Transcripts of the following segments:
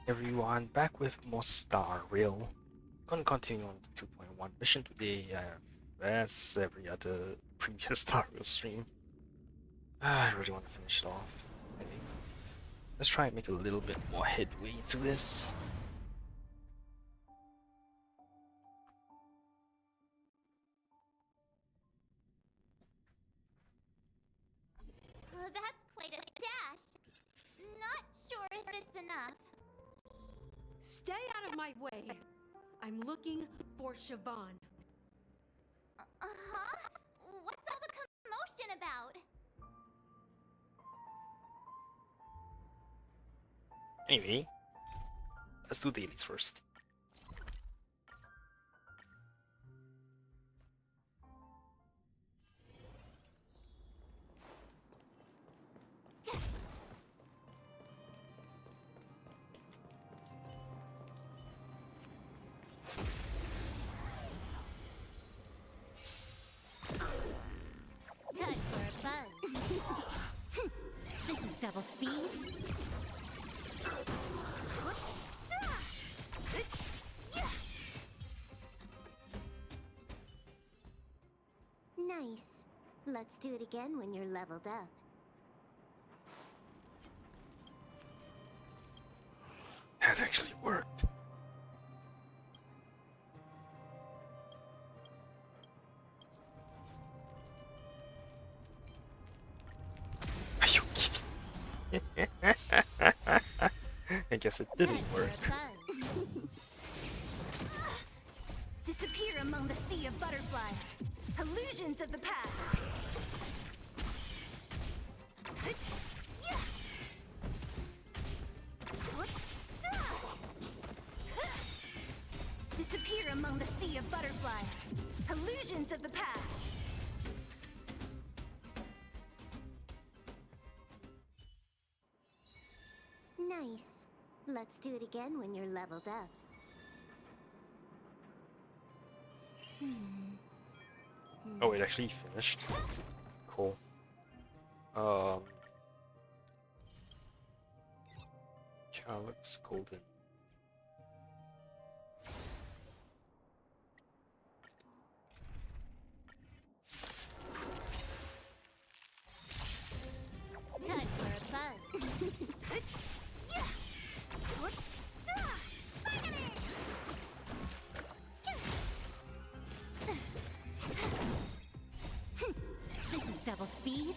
everyone, back with more Star Rail. Gonna continue on to 2.1 mission today. As every other previous Star Rail stream. I really want to finish it off. Anyway, let's try and make a little bit more headway to this. That's quite a stash. Not sure if it's enough. Stay out of my way. I'm looking for Siobhan. Uh-huh? What's all the commotion about? Anyway, let's do dailies first. Time for a buzz. This is double speed. Nice. Let's do it again when you're leveled up. That actually worked. Are you kidding? I guess it didn't work. Disappear among the sea of butterflies. Illusions of the past. Disappear among the sea of butterflies. Illusions of the past. Nice. Let's do it again when you're leveled up. Oh, it actually finished. Cool. Calyx Golden. Time for a buzz. This is double speed.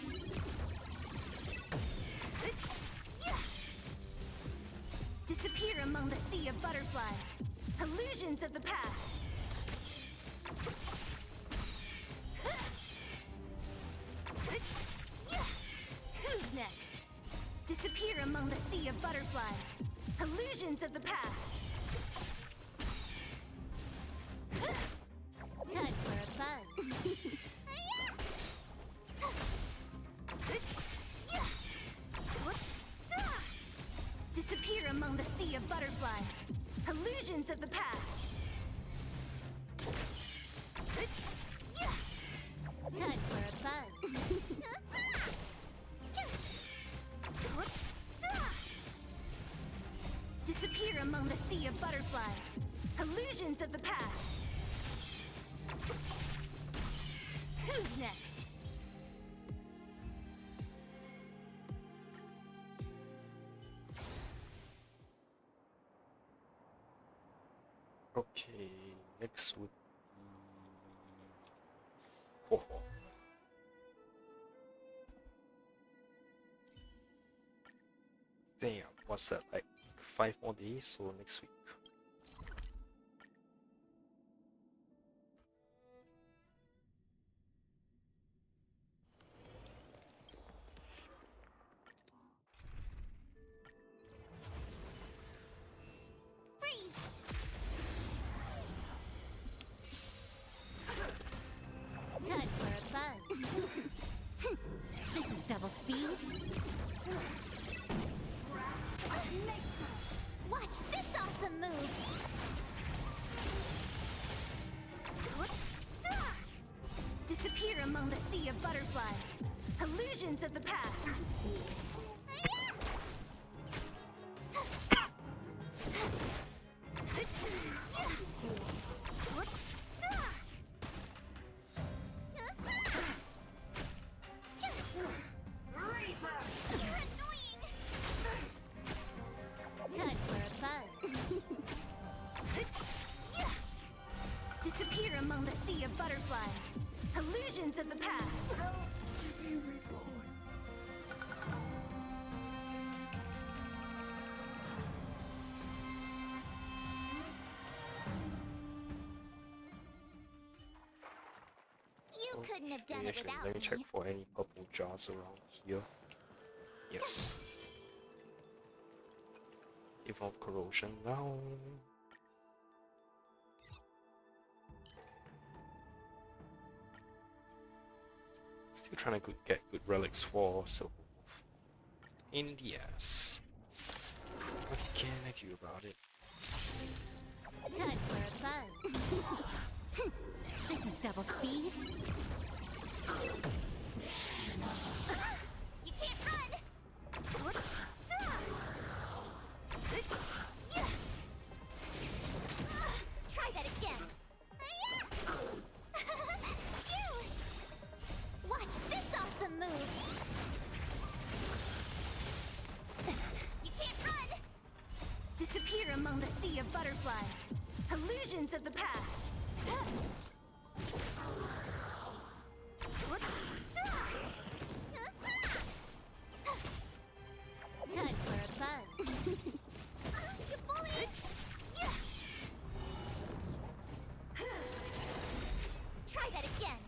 Disappear among the sea of butterflies. Illusions of the past. Who's next? Disappear among the sea of butterflies. Illusions of the past. Time for a buzz. Disappear among the sea of butterflies. Illusions of the past. Time for a buzz. Disappear among the sea of butterflies. Illusions of the past. Who's next? Okay, next would be... Oh. Damn, what's that, like 5 more days, so next week? Freeze! Time for a buzz. This is double speed. Watch this awesome move! sea of butterflies. Illusions of the past. You couldn't have done it Actually, without let me check me. for any purple jars around here. Yes. Evolve corrosion now. Still trying to get good relics for Silver Wolf. In the ass. What can I do about it? Time for a buzz. This is double speed. You can't run! Try that again. You! Watch this awesome move. You can't run! Disappear among the sea of butterflies. Illusions of the past. Time for a buzz. You bully! Yeah. Try that again.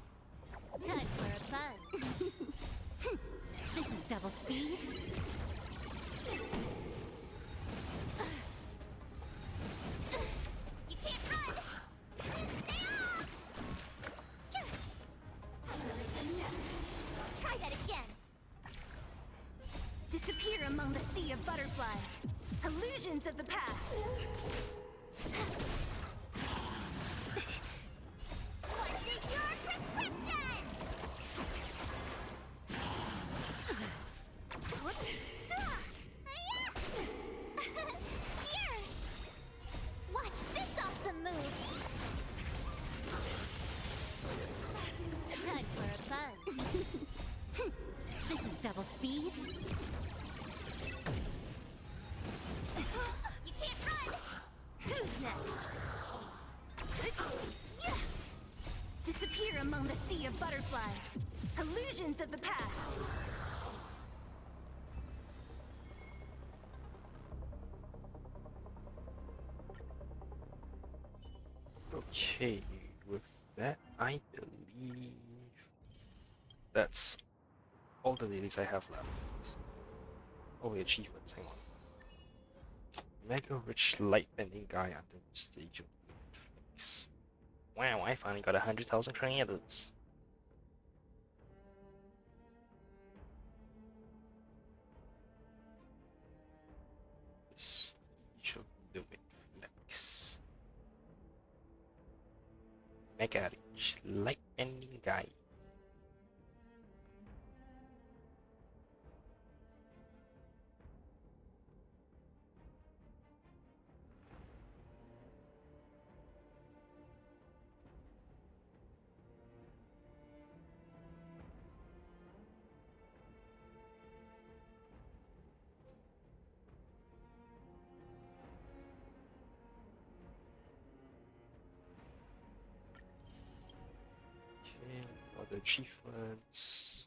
Time for a buzz. This is double speed. You can't run! Try that again. Disappear among the sea of butterflies. Illusions of the past. What's in your prescription? Here! Watch this awesome move. Time for a buzz. This is double speed. You can't run! Who's next? Disappear among the sea of butterflies. Illusions of the past. Okay, with that, I believe that's all the dailies I have left. Oh, wait, achievements, hang on. Mega rich light bending guy under the stage of Netflix. Wow, I finally got 100,000 credits. Stage of the Netflix. Mega rich light bending guy. Okay, other achievements.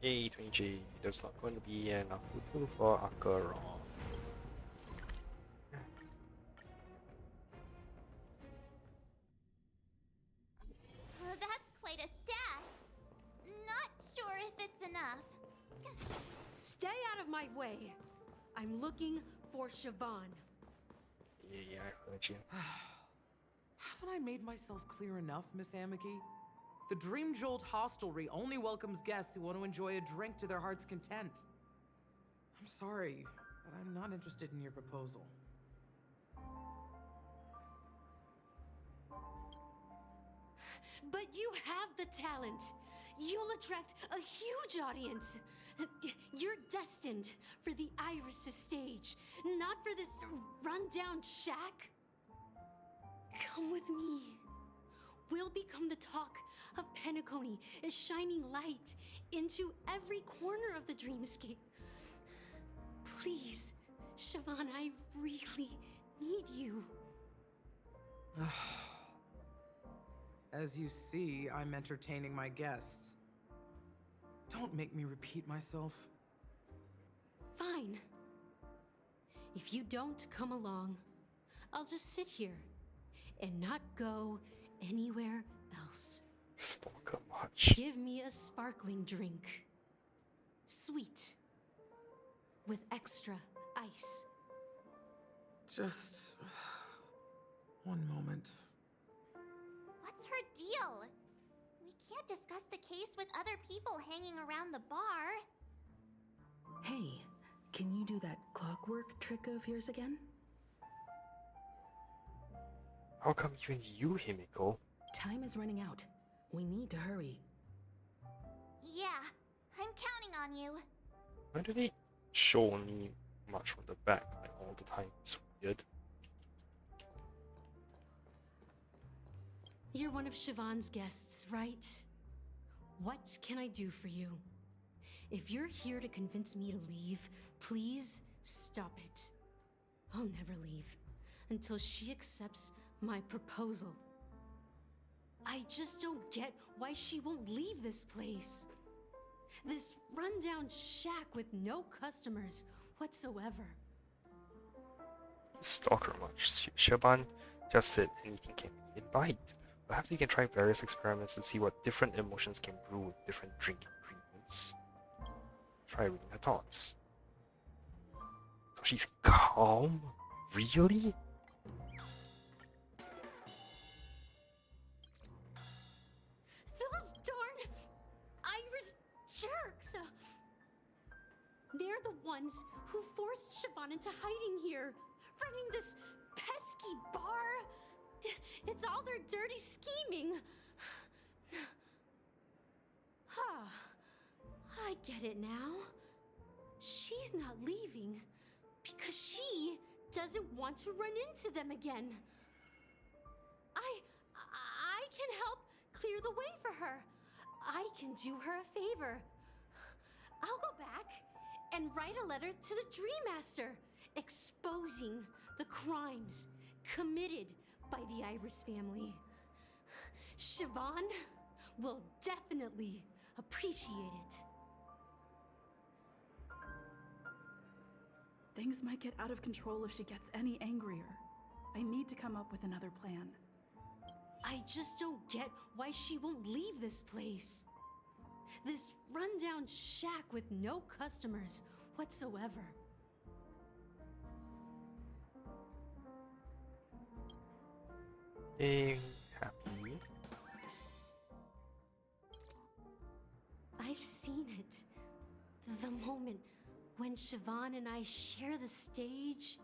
Yay, 20G. There's not going to be enough people for Akaron. That's quite a stash. Not sure if it's enough. Stay out of my way. I'm looking for Siobhan. Yeah, I heard you. Haven't I made myself clear enough, Miss Amiki? The Dream Jolt hostelry only welcomes guests who want to enjoy a drink to their heart's content. I'm sorry, but I'm not interested in your proposal. But you have the talent. You'll attract a huge audience. You're destined for the Iris' stage, not for this rundown shack. Come with me. will become the talk of Penacony, is shining light into every corner of the dreamscape. Please, Siobhan, I really need you. As you see, I'm entertaining my guests. Don't make me repeat myself. Fine. If you don't come along, I'll just sit here and not go anywhere else. Stalker much. Give me a sparkling drink. Sweet. With extra ice. Just one moment. What's her deal? We can't discuss the case with other people hanging around the bar. Hey, can you do that clockwork trick of yours again? How come even you, Himiko? Time is running out. We need to hurry. Yeah, I'm counting on you. Why do they show me much from the back like all the time? It's weird. You're one of Siobhan's guests, right? What can I do for you? If you're here to convince me to leave, please stop it. I'll never leave until she accepts my proposal. I just don't get why she won't leave this place. This rundown shack with no customers whatsoever. Stalker much. Siobhan just said anything can be imbibed. Perhaps you can try various experiments to see what different emotions can brew with different drink ingredients. Try reading her thoughts. So she's calm? Really? Those darn Iris jerks! They're the ones who forced Siobhan into hiding here, running this pesky bar. It's all their dirty scheming. I get it now. She's not leaving because she doesn't want to run into them again. I can help clear the way for her. I can do her a favor. I'll go back and write a letter to the Dream Master exposing the crimes committed by the Iris family. Siobhan will definitely appreciate it. Things might get out of control if she gets any angrier. I need to come up with another plan. I just don't get why she won't leave this place. This rundown shack with no customers whatsoever. Being happy. I've seen it. The moment when Siobhan and I share the stage.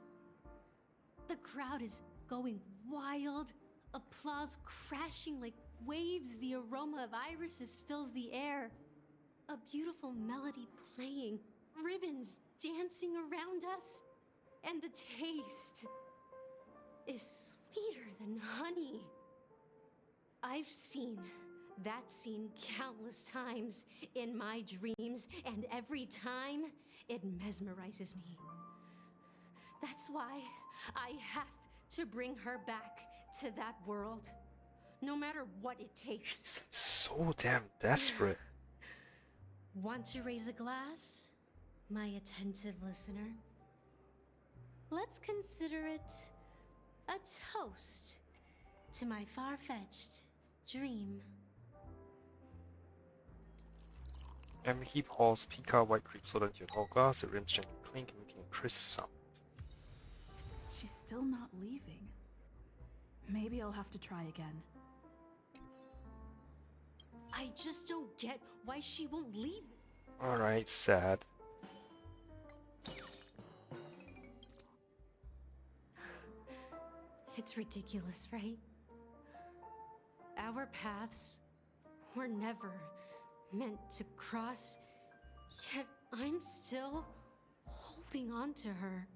The crowd is going wild, applause crashing like waves, the aroma of irises fills the air. A beautiful melody playing, ribbons dancing around us, and the taste is sweeter than honey. I've seen that scene countless times in my dreams, and every time it mesmerizes me. That's why I have to bring her back to that world, no matter what it takes. She's so damn desperate. Want to raise a glass, my attentive listener? Let's consider it a toast to my far-fetched dream. Emily pours pica white grape soda into a tall glass, the rims gently clink, emitting a crisp sound. She's still not leaving. Maybe I'll have to try again. I just don't get why she won't leave. Alright, sad. It's ridiculous, right? Our paths were never meant to cross, yet I'm still holding on to her.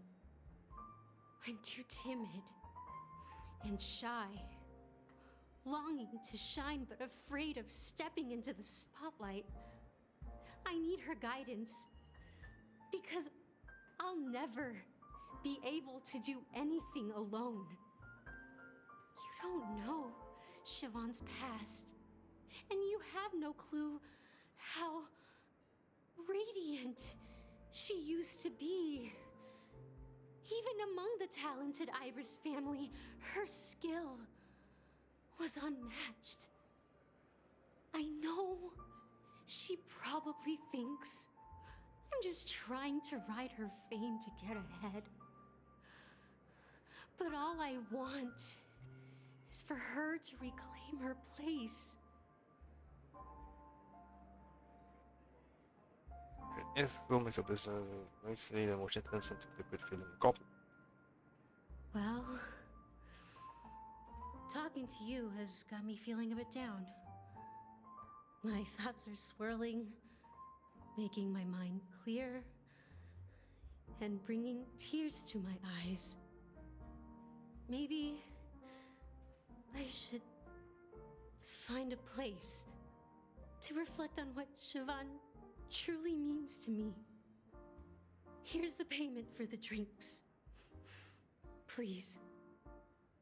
I'm too timid and shy. longing to shine but afraid of stepping into the spotlight. I need her guidance, because I'll never be able to do anything alone. You don't know Siobhan's past, and you have no clue how radiant she used to be. Even among the talented Iris family, her skill was unmatched. I know she probably thinks I'm just trying to ride her fame to get ahead. But all I want is for her to reclaim her place. Ethical is a business nicely the most intensive to the good feeling goblin. Well, talking to you has got me feeling a bit down. My thoughts are swirling, making my mind clear, and bringing tears to my eyes. Maybe I should find a place to reflect on what Siobhan truly means to me. Here's the payment for the drinks. Please,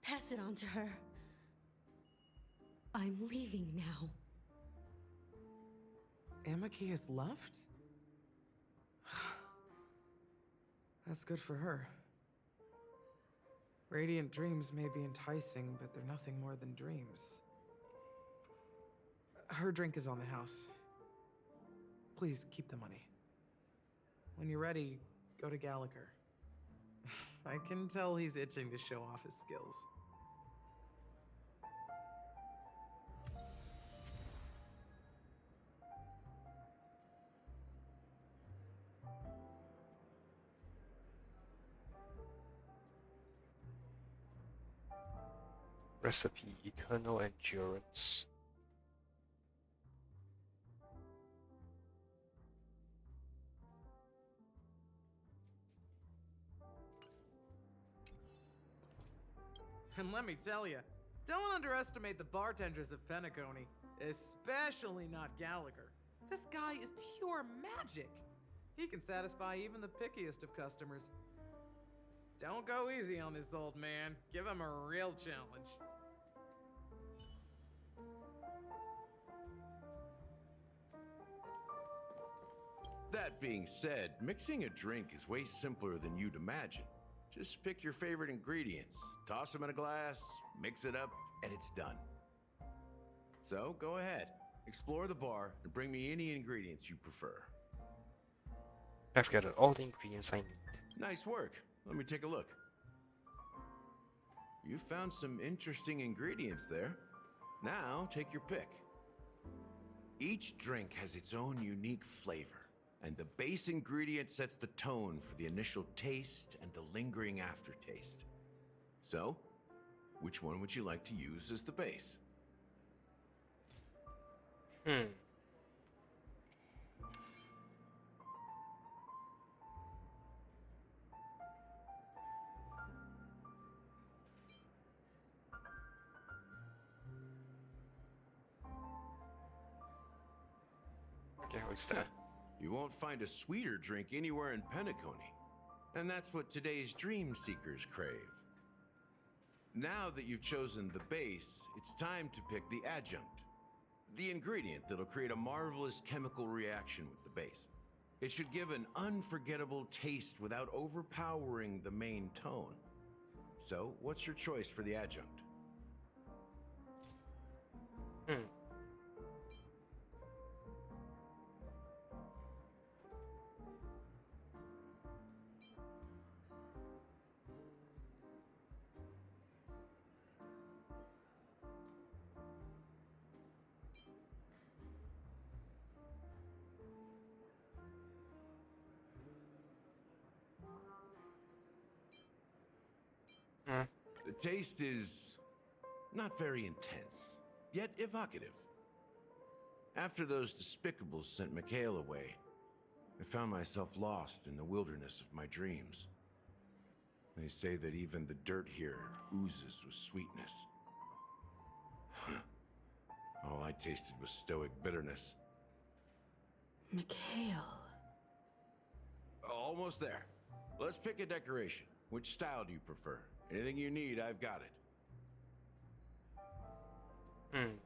pass it on to her. I'm leaving now. Amiki has left? That's good for her. Radiant dreams may be enticing, but they're nothing more than dreams. Her drink is on the house. Please keep the money. When you're ready, go to Gallagher. I can tell he's itching to show off his skills. Recipe Eternal Endurance. And let me tell you, don't underestimate the bartenders of Penacony, especially not Gallagher. This guy is pure magic. He can satisfy even the pickiest of customers. Don't go easy on this old man. Give him a real challenge. That being said, mixing a drink is way simpler than you'd imagine. Just pick your favorite ingredients, toss them in a glass, mix it up, and it's done. So go ahead, explore the bar, and bring me any ingredients you prefer. I've gathered all the ingredients I need. Nice work. Let me take a look. You found some interesting ingredients there. Now take your pick. Each drink has its own unique flavor, and the base ingredient sets the tone for the initial taste and the lingering aftertaste. So, which one would you like to use as the base? Okay, what's that? You won't find a sweeter drink anywhere in Penacony. And that's what today's dream seekers crave. Now that you've chosen the base, it's time to pick the adjunct. The ingredient that'll create a marvelous chemical reaction with the base. It should give an unforgettable taste without overpowering the main tone. So, what's your choice for the adjunct? The taste is not very intense, yet evocative. After those despicables sent Mikhail away, I found myself lost in the wilderness of my dreams. They say that even the dirt here oozes with sweetness. All I tasted was stoic bitterness. Mikhail. Almost there. Let's pick a decoration. Which style do you prefer? Anything you need, I've got it. Hmm.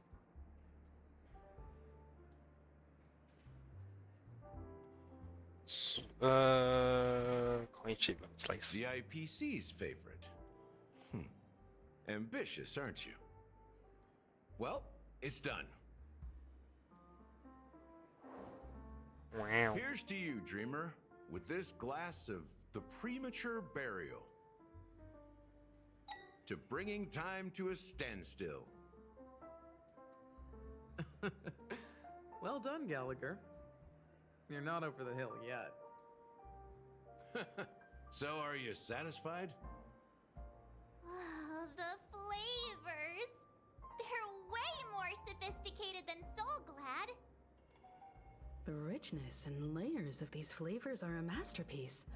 Coin shape lemon slice. The IPC's favorite. Ambitious, aren't you? Well, it's done. Wow. Here's to you, dreamer, with this glass of the premature burial. To bringing time to a standstill. Well done, Gallagher. You're not over the hill yet. So, are you satisfied? Oh, the flavors! They're way more sophisticated than Soul Glad. The richness and layers of these flavors are a masterpiece,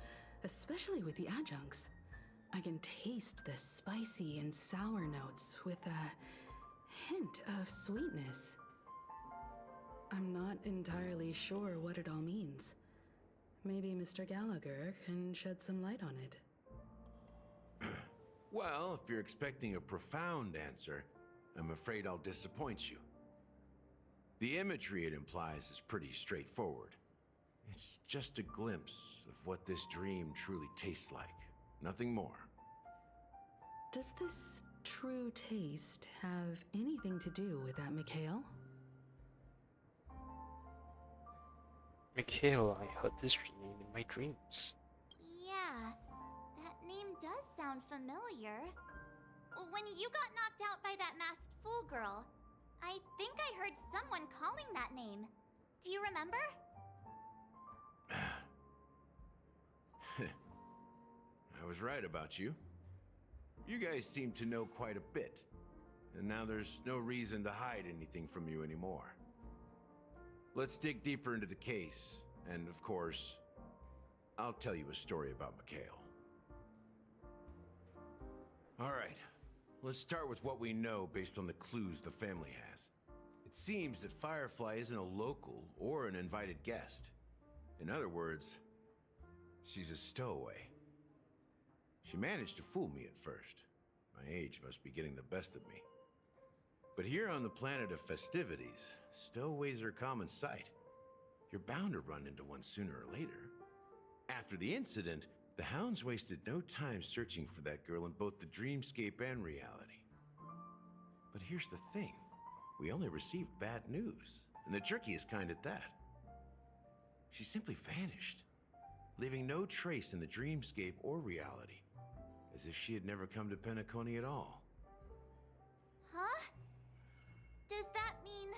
especially with the adjuncts. I can taste the spicy and sour notes with a hint of sweetness. I'm not entirely sure what it all means. Maybe Mr. Gallagher can shed some light on it. Well, if you're expecting a profound answer, I'm afraid I'll disappoint you. The imagery it implies is pretty straightforward. It's just a glimpse of what this dream truly tastes like. Nothing more. Does this true taste have anything to do with that Mikhail? Mikhail, I heard this name in my dreams. Yeah, that name does sound familiar. When you got knocked out by that masked fool girl, I think I heard someone calling that name. Do you remember? I was right about you. You guys seem to know quite a bit, and now there's no reason to hide anything from you anymore. Let's dig deeper into the case, and of course, I'll tell you a story about Mikhail. All right, let's start with what we know based on the clues the family has. It seems that Firefly isn't a local or an invited guest. In other words, she's a stowaway. She managed to fool me at first. My age must be getting the best of me. But here on the planet of festivities, stowaways are a common sight. You're bound to run into one sooner or later. After the incident, the hounds wasted no time searching for that girl in both the dreamscape and reality. But here's the thing. We only received bad news, and the trickiest kind at that. She simply vanished, leaving no trace in the dreamscape or reality, as if she had never come to Penacony at all. Huh? Does that mean...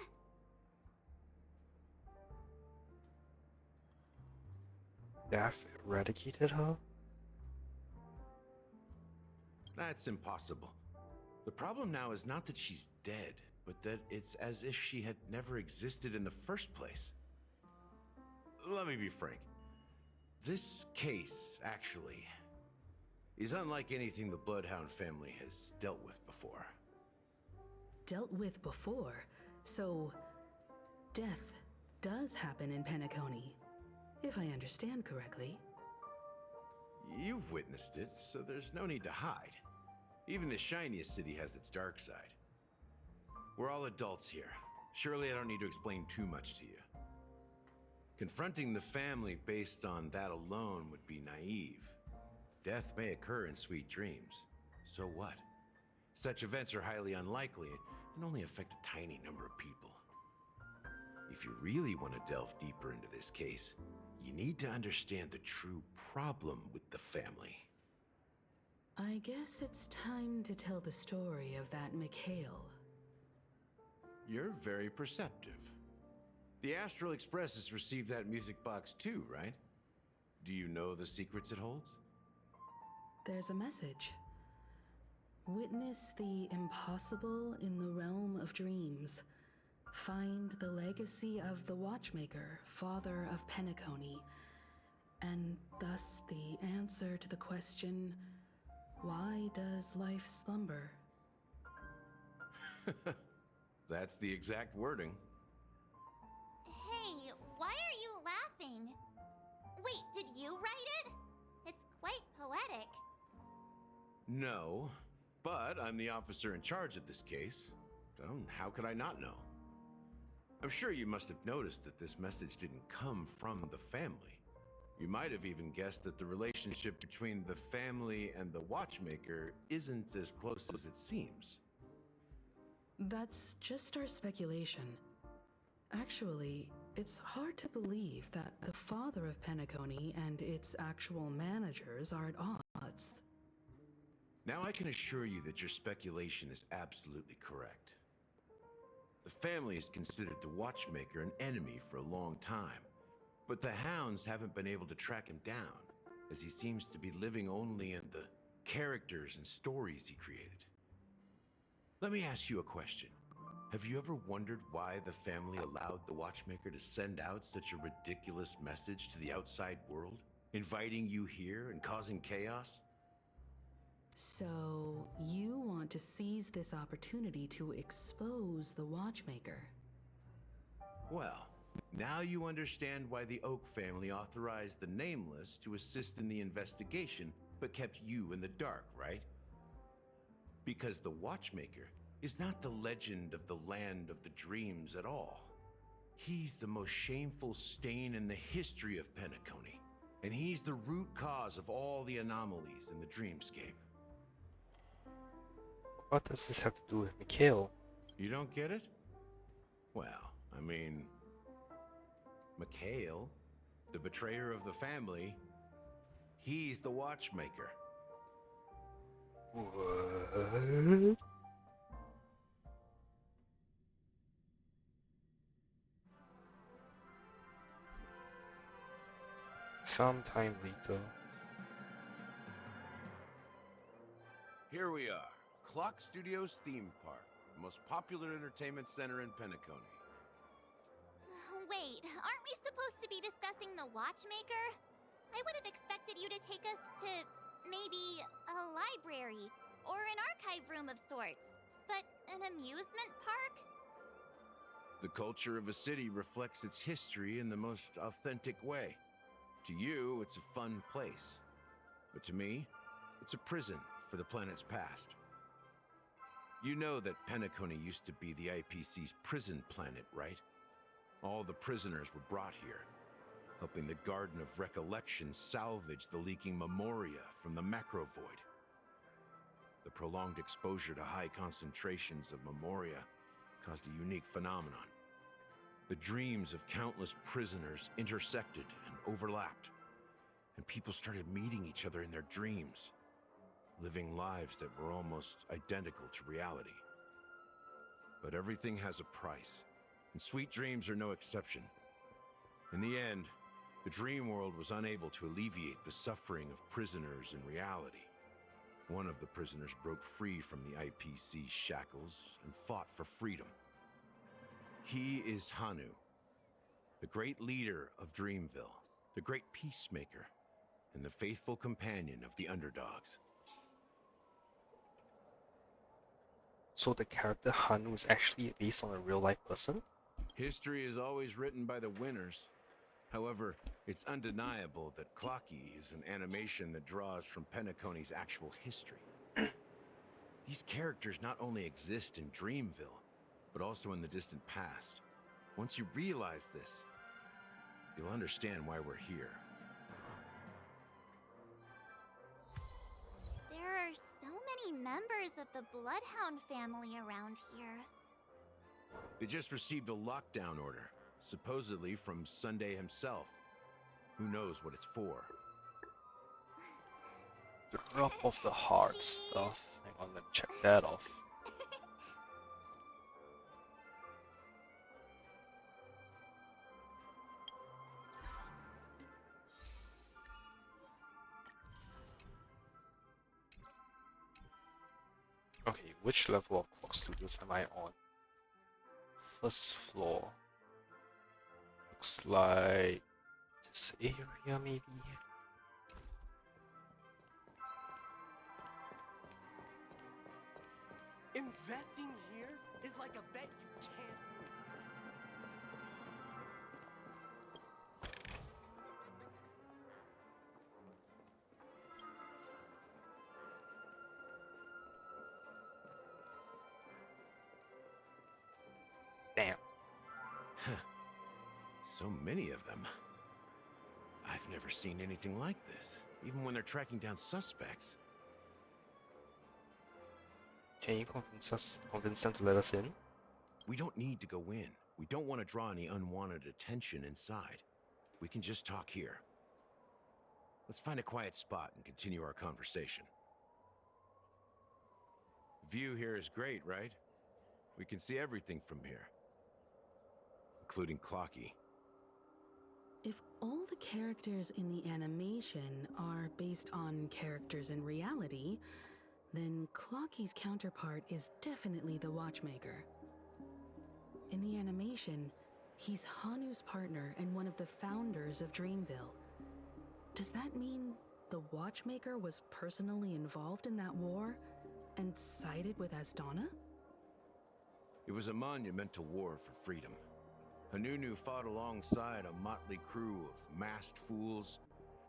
Death eradicated her? That's impossible. The problem now is not that she's dead, but that it's as if she had never existed in the first place. Let me be frank. This case, actually, is unlike anything the Bloodhound family has dealt with before. Dealt with before, so death does happen in Penacony, if I understand correctly. You've witnessed it, so there's no need to hide. Even the shiniest city has its dark side. We're all adults here. Surely I don't need to explain too much to you. Confronting the family based on that alone would be naive. Death may occur in sweet dreams. So what? Such events are highly unlikely and only affect a tiny number of people. If you really want to delve deeper into this case, you need to understand the true problem with the family. I guess it's time to tell the story of that Mikhail. You're very perceptive. The Astral Express has received that music box too, right? Do you know the secrets it holds? There's a message. Witness the impossible in the realm of dreams. Find the legacy of the Watchmaker, father of Penacony, and thus the answer to the question, why does life slumber? That's the exact wording. Hey, why are you laughing? Wait, did you write it? It's quite poetic. No, but I'm the officer in charge of this case, so how could I not know? I'm sure you must have noticed that this message didn't come from the family. You might have even guessed that the relationship between the family and the watchmaker isn't as close as it seems. That's just our speculation. Actually, it's hard to believe that the father of Penacony and its actual managers are at odds. Now I can assure you that your speculation is absolutely correct. The family has considered the watchmaker an enemy for a long time, but the hounds haven't been able to track him down, as he seems to be living only in the characters and stories he created. Let me ask you a question. Have you ever wondered why the family allowed the watchmaker to send out such a ridiculous message to the outside world, inviting you here and causing chaos? So, you want to seize this opportunity to expose the watchmaker? Well, now you understand why the Oak family authorized the Nameless to assist in the investigation, but kept you in the dark, right? Because the Watchmaker is not the legend of the Land of the Dreams at all. He's the most shameful stain in the history of Penacony, and he's the root cause of all the anomalies in the dreamscape. What does this have to do with Mikhail? You don't get it? Well, I mean, Mikhail, the betrayer of the family, he's the watchmaker. What? Sometime later. Here we are, Clock Studios Theme Park, the most popular entertainment center in Penacony. Wait, aren't we supposed to be discussing the watchmaker? I would have expected you to take us to maybe a library or an archive room of sorts. But an amusement park? The culture of a city reflects its history in the most authentic way. To you, it's a fun place. But to me, it's a prison for the planet's past. You know that Penacony used to be the IPC's prison planet, right? All the prisoners were brought here, helping the Garden of Recollection salvage the leaking memoria from the macrovoid. The prolonged exposure to high concentrations of memoria caused a unique phenomenon. The dreams of countless prisoners intersected and overlapped, and people started meeting each other in their dreams, living lives that were almost identical to reality. But everything has a price, and sweet dreams are no exception. In the end, the dream world was unable to alleviate the suffering of prisoners in reality. One of the prisoners broke free from the IPC shackles and fought for freedom. He is Hanu, the great leader of Dreamville, the great peacemaker, and the faithful companion of the underdogs. So the character Hanu is actually based on a real life person? History is always written by the winners. However, it's undeniable that Clocky is an animation that draws from Penacony's actual history. These characters not only exist in Dreamville, but also in the distant past. Once you realize this, you'll understand why we're here. There are so many members of the Bloodhound family around here. They just received a lockdown order, supposedly from Sunday himself. Who knows what it's for? The Rub of the Heart stuff. Hang on, let me check that off. Okay, which level of Clock Studios am I on? First floor. Looks like this area, maybe. Investing here is like a bet you Damn. So many of them. I've never seen anything like this, even when they're tracking down suspects. Can you convince them to let us in? We don't need to go in. We don't want to draw any unwanted attention inside. We can just talk here. Let's find a quiet spot and continue our conversation. View here is great, right? We can see everything from here. Including Clocky. If all the characters in the animation are based on characters in reality, then Clocky's counterpart is definitely the Watchmaker. In the animation, he's Hanu's partner and one of the founders of Dreamville. Does that mean the Watchmaker was personally involved in that war and sided with Asdana? It was a monumental war for freedom. Hanunu fought alongside a motley crew of masked fools,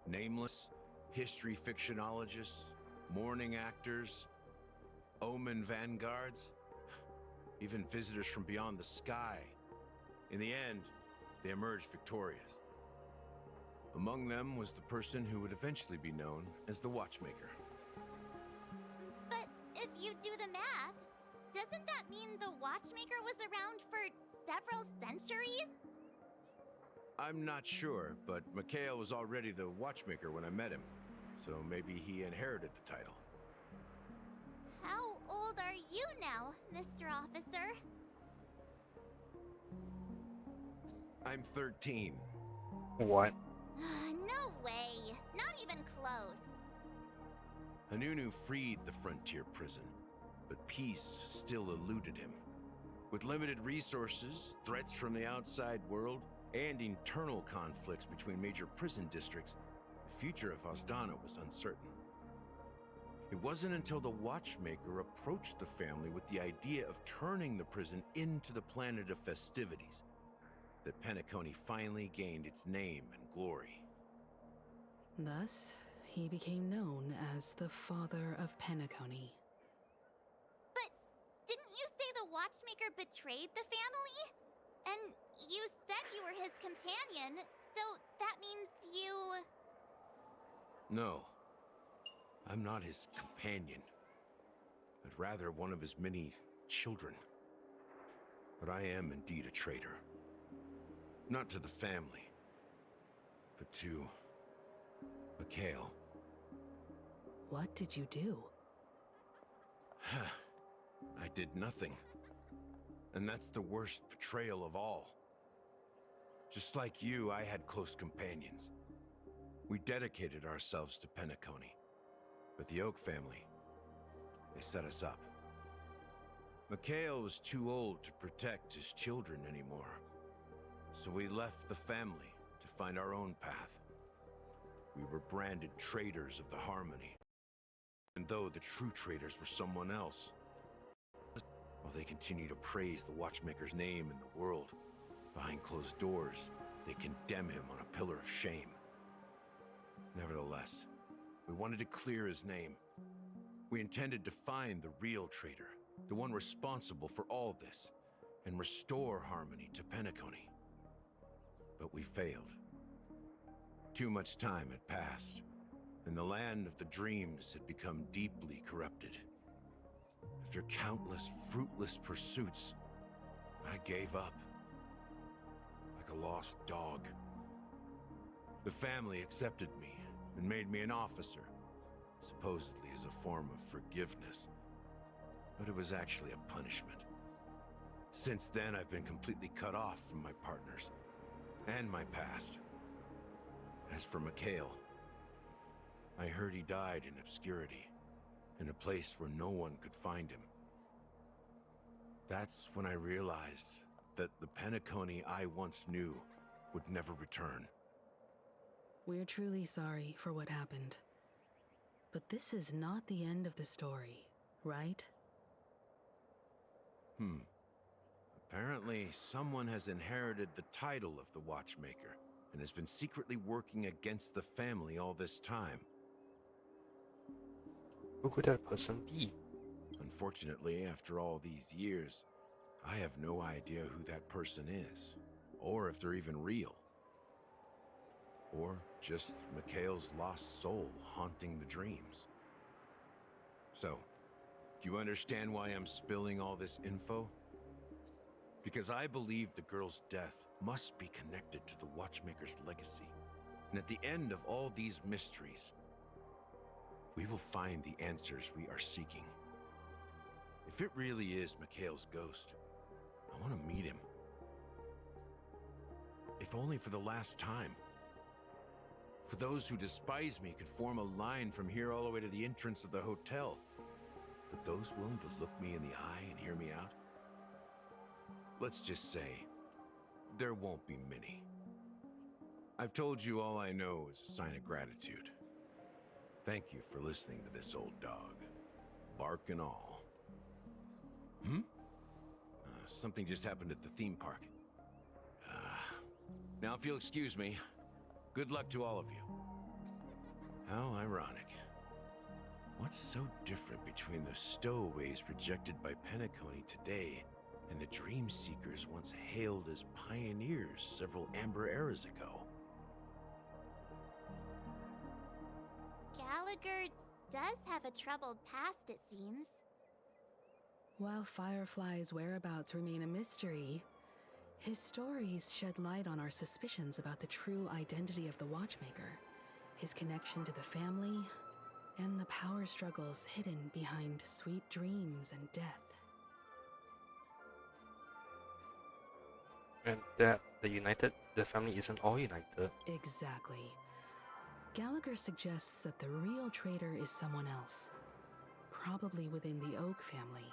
nameless, history fictionologists, mourning actors, omen vanguards, even visitors from beyond the sky. In the end, they emerged victorious. Among them was the person who would eventually be known as the Watchmaker. But if you do the math, doesn't that mean the Watchmaker was around for several centuries? I'm not sure, but Mikhail was already the Watchmaker when I met him, so maybe he inherited the title. How old are you now, Mr. Officer? I'm 13. What? No way. Not even close. Hanunu freed the frontier prison, but peace still eluded him. With limited resources, threats from the outside world, and internal conflicts between major prison districts, the future of Asdana was uncertain. It wasn't until the Watchmaker approached the family with the idea of turning the prison into the planet of festivities that Penacony finally gained its name and glory. Thus, he became known as the Father of Penacony. But didn't you say the Watchmaker betrayed the family? And you said you were his companion, so that means you... No, I'm not his companion, but rather one of his many children. But I am indeed a traitor. Not to the family, but to Mikhail. What did you do? I did nothing. And that's the worst betrayal of all. Just like you, I had close companions. We dedicated ourselves to Penacony. But the Oak family, they set us up. Mikhail was too old to protect his children anymore. So we left the family to find our own path. We were branded traitors of the Harmony. And though the true traitors were someone else, while they continue to praise the Watchmaker's name in the world, behind closed doors, they condemn him on a pillar of shame. Nevertheless, we wanted to clear his name. We intended to find the real traitor, the one responsible for all this, and restore harmony to Penacony. But we failed. Too much time had passed, and the land of the dreams had become deeply corrupted. After countless fruitless pursuits, I gave up. Like a lost dog. The family accepted me and made me an officer, supposedly as a form of forgiveness. But it was actually a punishment. Since then, I've been completely cut off from my partners and my past. As for Mikhail, I heard he died in obscurity, in a place where no one could find him. That's when I realized that the Penacony I once knew would never return. We're truly sorry for what happened. But this is not the end of the story, right? Apparently, someone has inherited the title of the Watchmaker and has been secretly working against the family all this time. Who could that person be? Unfortunately, after all these years, I have no idea who that person is, or if they're even real. Or just Mikhail's lost soul haunting the dreams. So, do you understand why I'm spilling all this info? Because I believe the girl's death must be connected to the Watchmaker's legacy. And at the end of all these mysteries, we will find the answers we are seeking. If it really is Mikhail's ghost, I want to meet him. If only for the last time. For those who despise me could form a line from here all the way to the entrance of the hotel. But those willing to look me in the eye and hear me out? Let's just say, there won't be many. I've told you all I know is a sign of gratitude. Thank you for listening to this old dog. Bark and all. Something just happened at the theme park. Now if you'll excuse me, good luck to all of you. How ironic. What's so different between the stowaways rejected by Penacony today and the dream seekers once hailed as pioneers several amber eras ago? Gallagher does have a troubled past, it seems. While Firefly's whereabouts remain a mystery, his stories shed light on our suspicions about the true identity of the Watchmaker, his connection to the family, and the power struggles hidden behind sweet dreams and death. And that the family isn't all united. Exactly. Gallagher suggests that the real traitor is someone else, probably within the Oak family.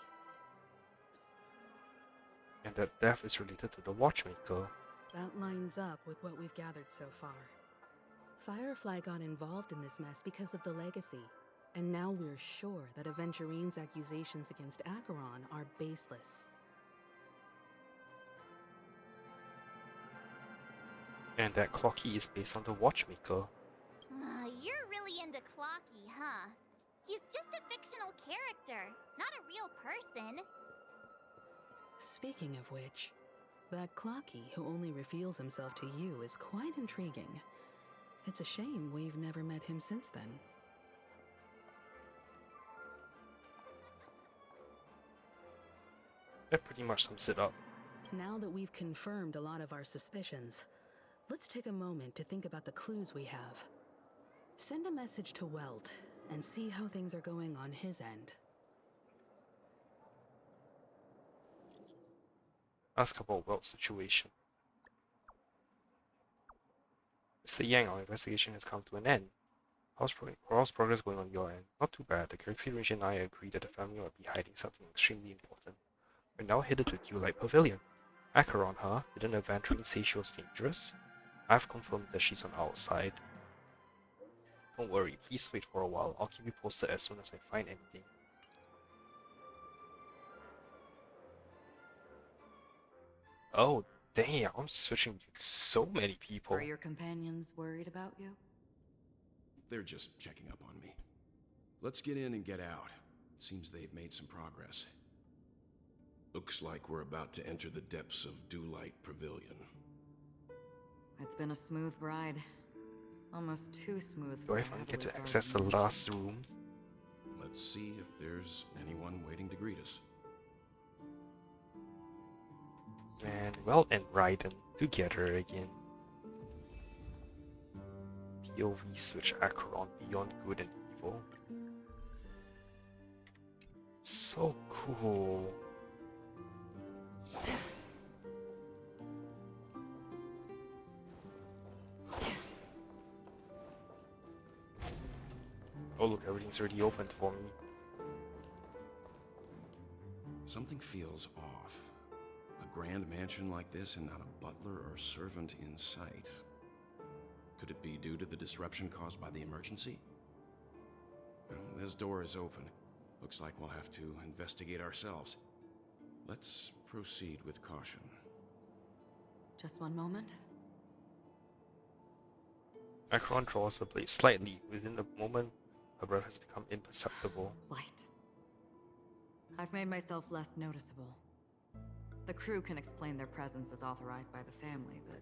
And that death is related to the Watchmaker. That lines up with what we've gathered so far. Firefly got involved in this mess because of the legacy, and now we're sure that Aventurine's accusations against Acheron are baseless. And that Clocky is based on the Watchmaker. You're really into Clocky, huh? He's just a fictional character, not a real person. Speaking of which, that Clocky who only reveals himself to you is quite intriguing. It's a shame we've never met him since then. That pretty much sums it up. Now that we've confirmed a lot of our suspicions, let's take a moment to think about the clues we have. Send a message to Welt and see how things are going on his end. Ask about Welt's situation. Mr. Yang, our investigation has come to an end. How's progress going on your end? Not too bad. The Galaxy Ranger and I agree that the family might be hiding something extremely important. We're now headed to Dewlight Pavilion. Acheron, huh? Didn't Aventurine say she was dangerous? I've confirmed that she's on our side. Don't worry, please wait for a while. I'll keep you posted as soon as I find anything. Oh, damn, I'm switching between so many people. Are your companions worried about you? They're just checking up on me. Let's get in and get out. Seems they've made some progress. Looks like we're about to enter the depths of Dewlight Pavilion. It's been a smooth ride. Almost too smooth Do for I a finally get heavily to access the guarded last room? Let's see if there's anyone waiting to greet us. And Welt and Raiden together again. POV switch Acheron beyond good and evil. So cool. Oh look, everything's already opened for me. Something feels off. A grand mansion like this and not a butler or servant in sight. Could it be due to the disruption caused by the emergency? Well, this door is open. Looks like we'll have to investigate ourselves. Let's proceed with caution. Just one moment. Acheron draws the blade slightly. Within a moment, her breath has become imperceptible. Light. I've made myself less noticeable. The crew can explain their presence as authorized by the family, but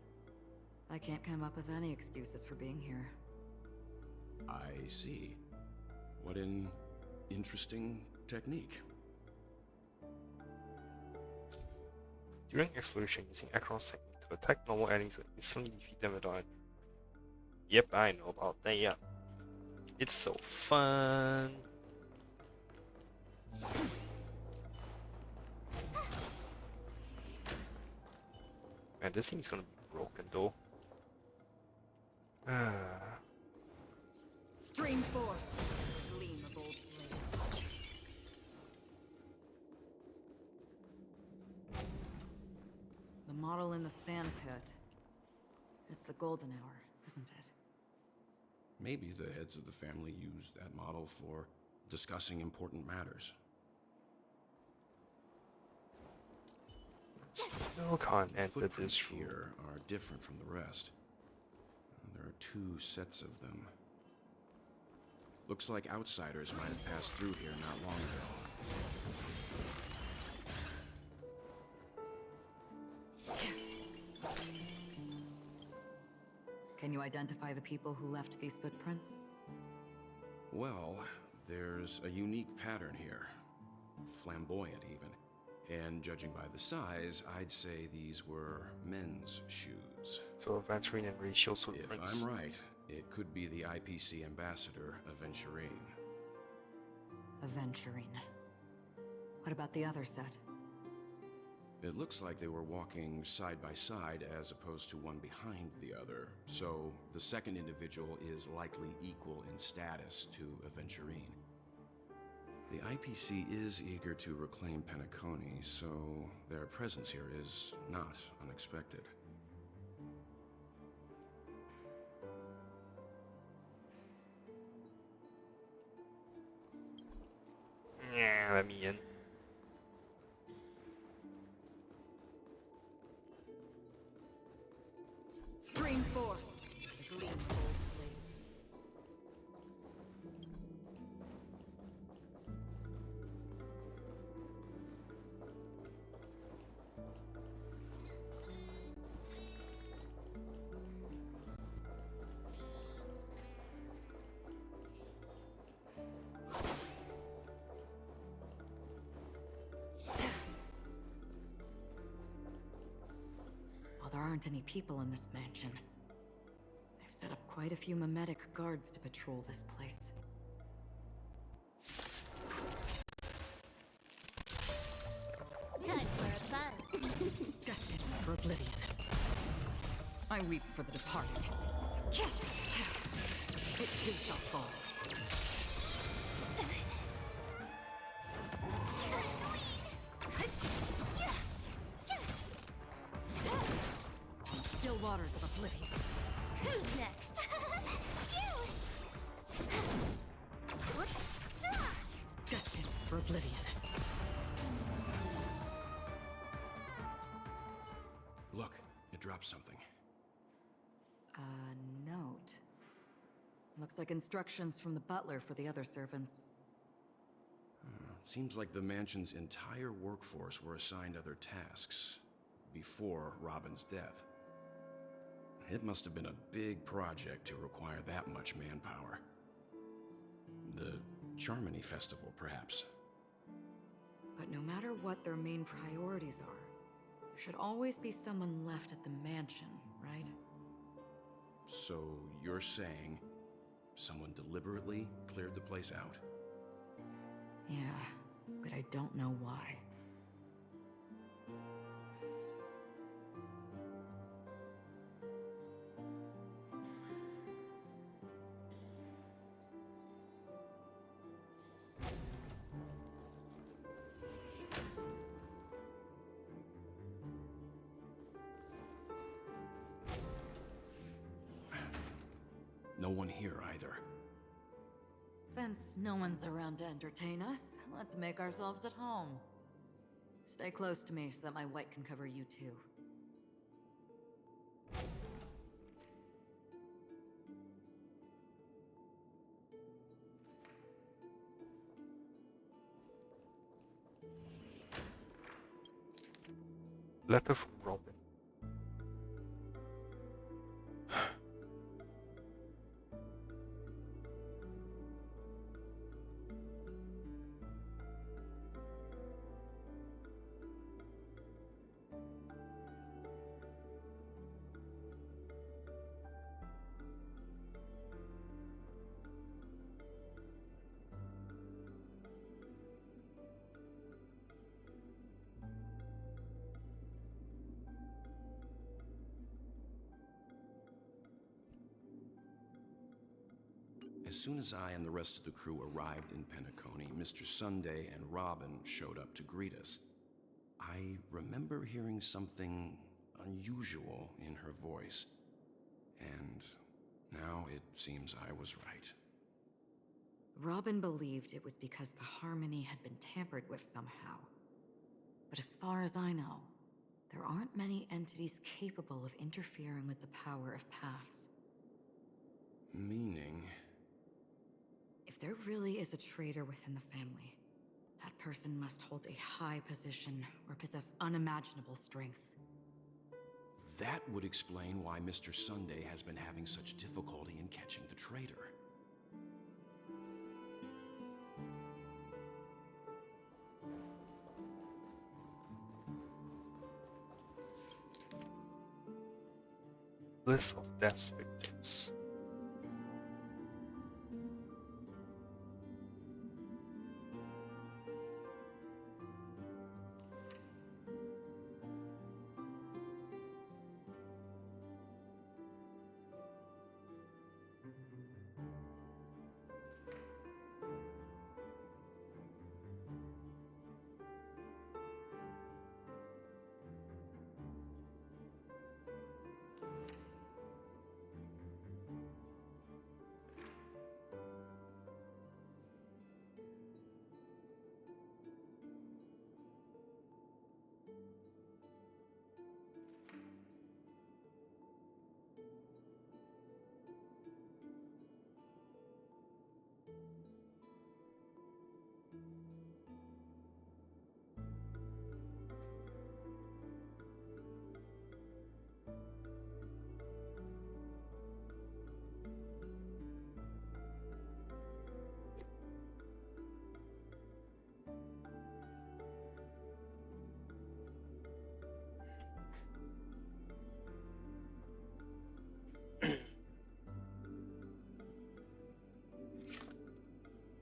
I can't come up with any excuses for being here. I see. What an interesting technique. During exploration, using Acheron's technique to attack normal enemies and instantly defeat them without. Yep, I know about that. Yeah, it's so fun. Man, this thing's gonna be broken though. Stream forth, gleam of old blades. The model in the sand pit. It's the golden hour, isn't it? Maybe the heads of the family used that model for discussing important matters. Still can't enter Footprints this room. here are different from the rest. There are 2 sets of them. Looks like outsiders might have passed through here not long ago. Can you identify the people who left these footprints? Well, there's a unique pattern here. Flamboyant, even. And judging by the size, I'd say these were men's shoes. So Aventurine and Rachel's If footprints. I'm right, it could be the IPC ambassador, Aventurine. Aventurine. What about the other set? It looks like they were walking side by side as opposed to one behind the other, so the second individual is likely equal in status to Aventurine. The IPC is eager to reclaim Penacony, so their presence here is not unexpected. Yeah, let me in. Stream forth, the gleam of old blades. While there aren't any people in this mansion, they've set up quite a few mimetic guards to patrol this place. Time for a battle. Destined for oblivion. I weep for the departed. It too shall fall. Still waters of oblivion. Who's next? Destined for oblivion. Look, it dropped something. A note. Looks like instructions from the butler for the other servants. Seems like the mansion's entire workforce were assigned other tasks before Robin's death. It must have been a big project to require that much manpower. The Charmony Festival, perhaps. But no matter what their main priorities are, there should always be someone left at the mansion, right? So you're saying someone deliberately cleared the place out? Yeah, but I don't know why. No one here either. Since no one's around to entertain us, let's make ourselves at home. Stay close to me so that my white can cover you too. Letter from Robin. As soon as I and the rest of the crew arrived in Penacony, Mr. Sunday and Robin showed up to greet us. I remember hearing something unusual in her voice, and now it seems I was right. Robin believed it was because the harmony had been tampered with somehow. But as far as I know, there aren't many entities capable of interfering with the power of paths. Meaning? If there really is a traitor within the family, that person must hold a high position or possess unimaginable strength. That would explain why Mr. Sunday has been having such difficulty in catching the traitor. List of death's victims.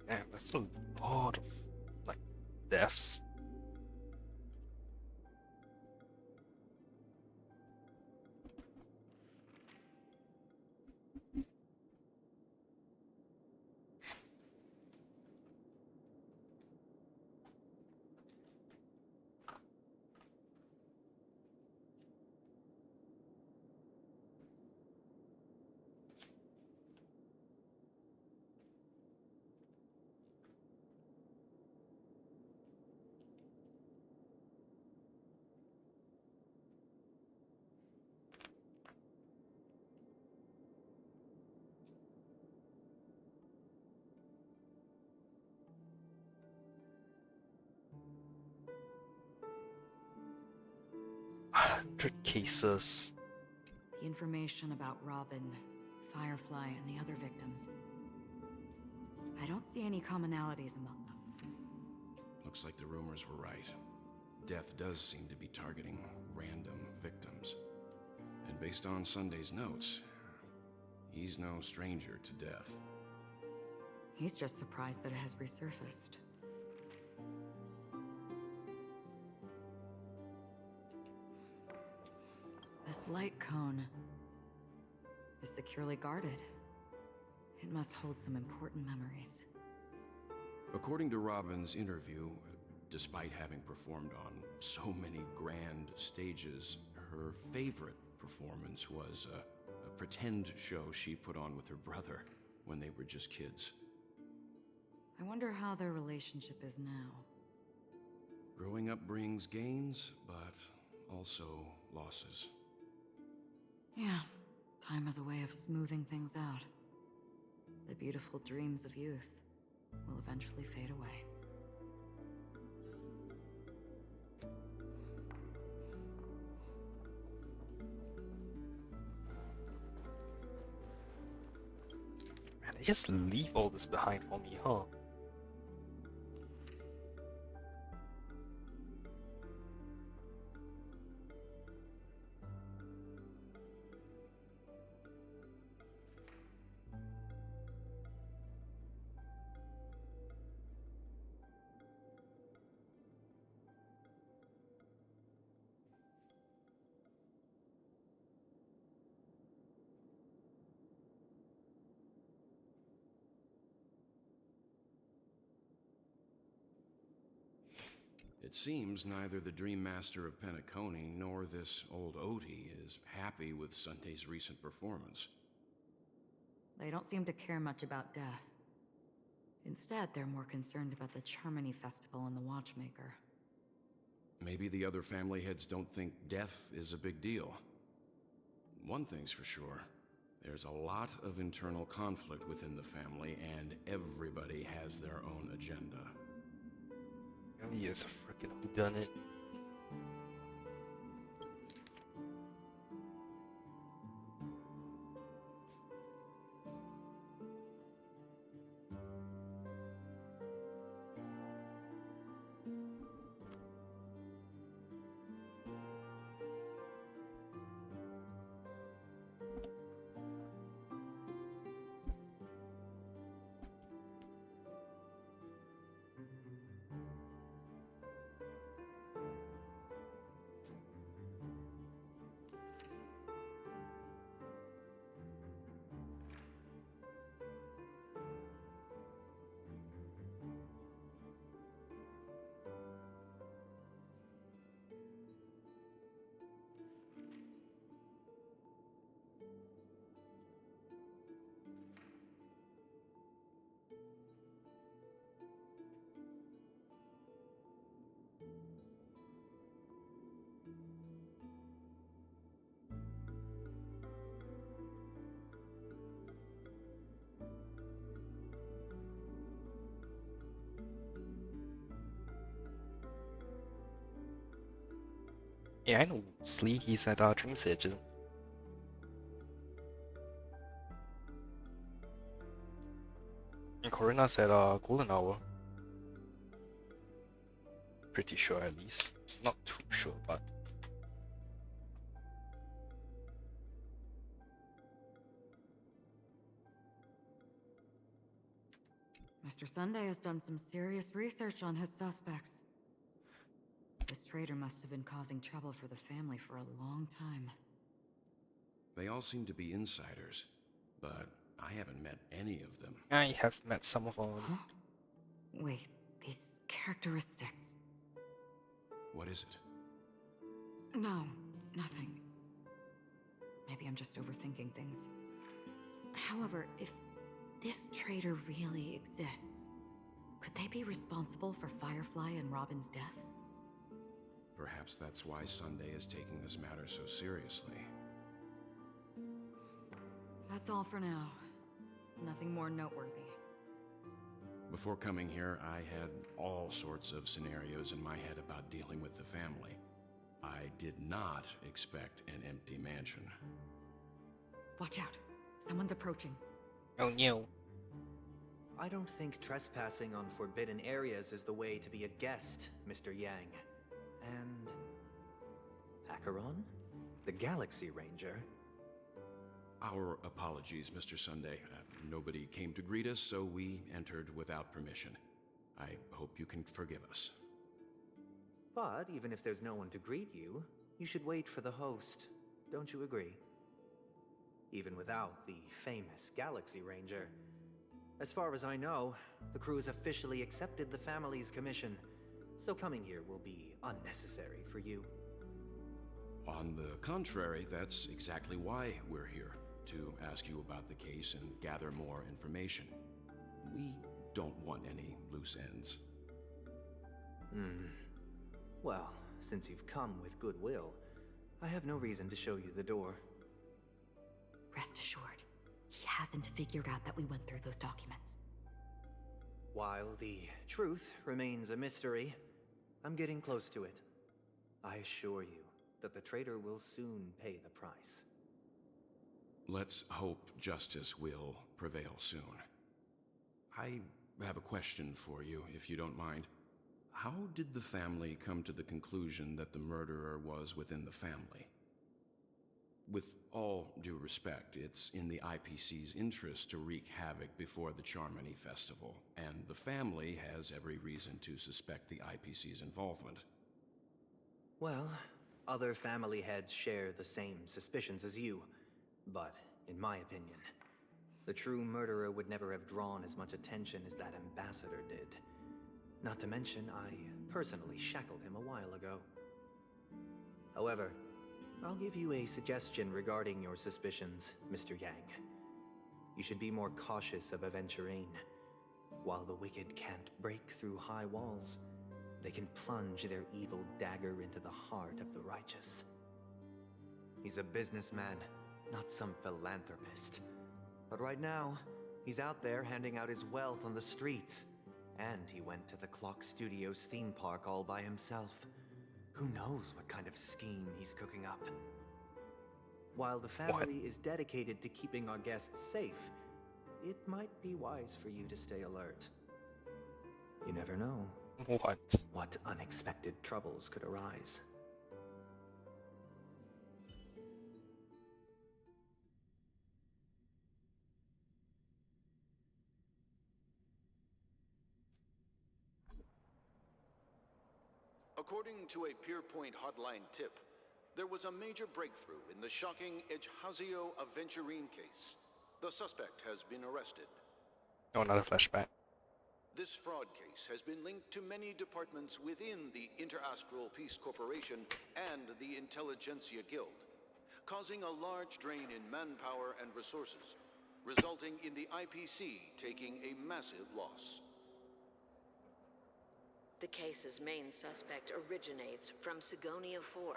Damn, that's a lot of like deaths. Hundred cases. The information about Robin, Firefly, and the other victims. I don't see any commonalities among them. Looks like the rumors were right. Death does seem to be targeting random victims. And based on Sunday's notes, he's no stranger to death. He's just surprised that it has resurfaced. This light cone is securely guarded. It must hold some important memories. According to Robin's interview, despite having performed on so many grand stages, her favorite performance was a pretend show she put on with her brother when they were just kids. I wonder how their relationship is now. Growing up brings gains, but also losses. Yeah, time has a way of smoothing things out. The beautiful dreams of youth will eventually fade away. They just leave all this behind for me, huh? It seems neither the Dream Master of Penacony nor this old Odie is happy with Sunday's recent performance. They don't seem to care much about death. Instead, they're more concerned about the Charmony Festival and the Watchmaker. Maybe the other family heads don't think death is a big deal. One thing's for sure. There's a lot of internal conflict within the family, and everybody has their own agenda. He is a freaking whodunit. Yeah, I know Slee, he's at Dream Sage, isn't he? And Corinna's at Golden Hour. Pretty sure at least. Not too sure, but Mr. Sunday has done some serious research on his suspects. This traitor must have been causing trouble for the family for a long time. They all seem to be insiders, but I haven't met any of them. I have met some of them. Huh? Wait, these characteristics. What is it? No, nothing. Maybe I'm just overthinking things. However, if this traitor really exists, could they be responsible for Firefly and Robin's deaths? Perhaps that's why Sunday is taking this matter so seriously. That's all for now. Nothing more noteworthy. Before coming here, I had all sorts of scenarios in my head about dealing with the family. I did not expect an empty mansion. Watch out. Someone's approaching. Oh no. I don't think trespassing on forbidden areas is the way to be a guest, Mr. Yang. And... Acheron? The Galaxy Ranger? Our apologies, Mr. Sunday. Nobody came to greet us, so we entered without permission. I hope you can forgive us. But even if there's no one to greet you, you should wait for the host. Don't you agree? Even without the famous Galaxy Ranger. As far as I know, the crew has officially accepted the family's commission, so coming here will be unnecessary for you. On the contrary, that's exactly why we're here, to ask you about the case and gather more information. We don't want any loose ends. Well, since you've come with goodwill, I have no reason to show you the door. Rest assured, he hasn't figured out that we went through those documents. While the truth remains a mystery, I'm getting close to it. I assure you that the traitor will soon pay the price. Let's hope justice will prevail soon. I have a question for you, if you don't mind. How did the family come to the conclusion that the murderer was within the family? With all due respect, it's in the IPC's interest to wreak havoc before the Charmony Festival, and the family has every reason to suspect the IPC's involvement. Well, other family heads share the same suspicions as you, but in my opinion, the true murderer would never have drawn as much attention as that ambassador did. Not to mention, I personally shackled him a while ago. However, I'll give you a suggestion regarding your suspicions, Mr. Yang. You should be more cautious of Aventurine. While the wicked can't break through high walls, they can plunge their evil dagger into the heart of the righteous. He's a businessman, not some philanthropist. But right now, he's out there handing out his wealth on the streets. And he went to the Clock Studios theme park all by himself. Who knows what kind of scheme he's cooking up? While the family is dedicated to keeping our guests safe, it might be wise for you to stay alert. You never know what unexpected troubles could arise. According to a Pierpoint hotline tip, there was a major breakthrough in the shocking Ejhazio Aventurine case. The suspect has been arrested. Oh, another flashback. This fraud case has been linked to many departments within the Interastral Peace Corporation and the Intelligentsia Guild, causing a large drain in manpower and resources, resulting in the IPC taking a massive loss. The case's main suspect originates from Sigonia 4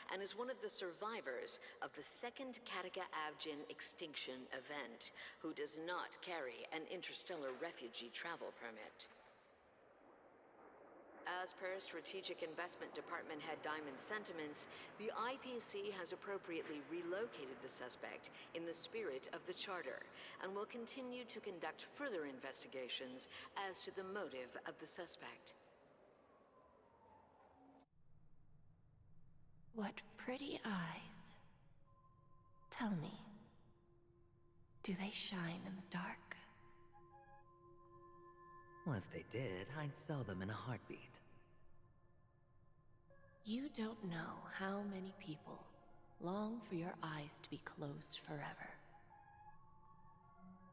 and is one of the survivors of the second Kataka Abjin extinction event, who does not carry an interstellar refugee travel permit. As per Strategic Investment Department Head Diamond's sentiments, the IPC has appropriately relocated the suspect in the spirit of the Charter and will continue to conduct further investigations as to the motive of the suspect. What pretty eyes. Tell me, do they shine in the dark? Well, if they did, I'd sell them in a heartbeat. You don't know how many people long for your eyes to be closed forever.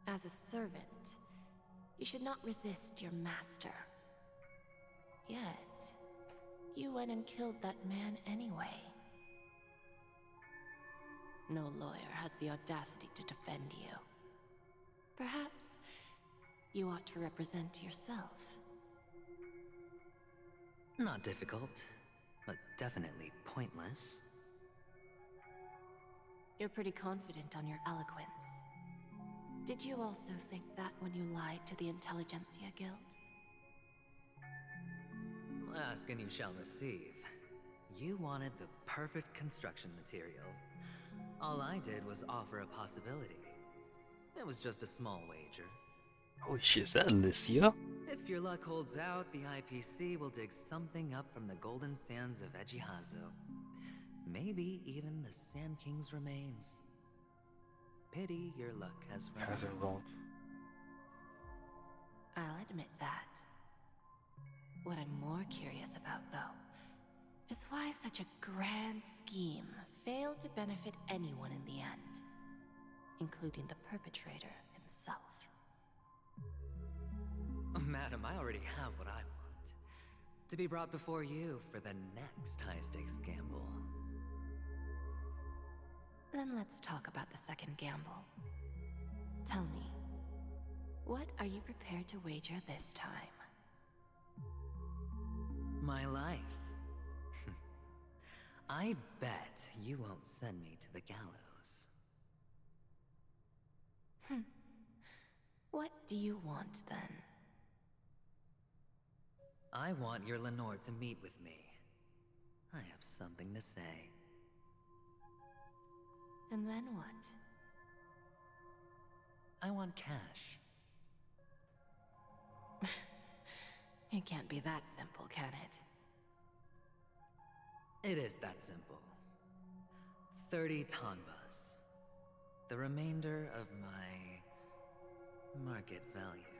As a servant, you should not resist your master. Yet, you went and killed that man anyway. No lawyer has the audacity to defend you. Perhaps you ought to represent yourself. Not difficult, but definitely pointless. You're pretty confident on your eloquence. Did you also think that when you lied to the Intelligentsia Guild? Ask and you shall receive. You wanted the perfect construction material. All I did was offer a possibility. It was just a small wager. Holy shit, is that Alicia? If your luck holds out, the IPC will dig something up from the golden sands of Ejhazio. Maybe even the Sand King's remains. Pity your luck has run out. I'll admit that. What I'm more curious about, though, is why such a grand scheme failed to benefit anyone in the end, including the perpetrator himself. Madam, I already have what I want. To be brought before you for the next high-stakes gamble. Then let's talk about the second gamble. Tell me, what are you prepared to wager this time? My life. I bet you won't send me to the gallows. What do you want, then? I want your Lenore to meet with me. I have something to say. And then what? I want cash. It can't be that simple, can it? It is that simple. 30 tanbas. The remainder of my market value.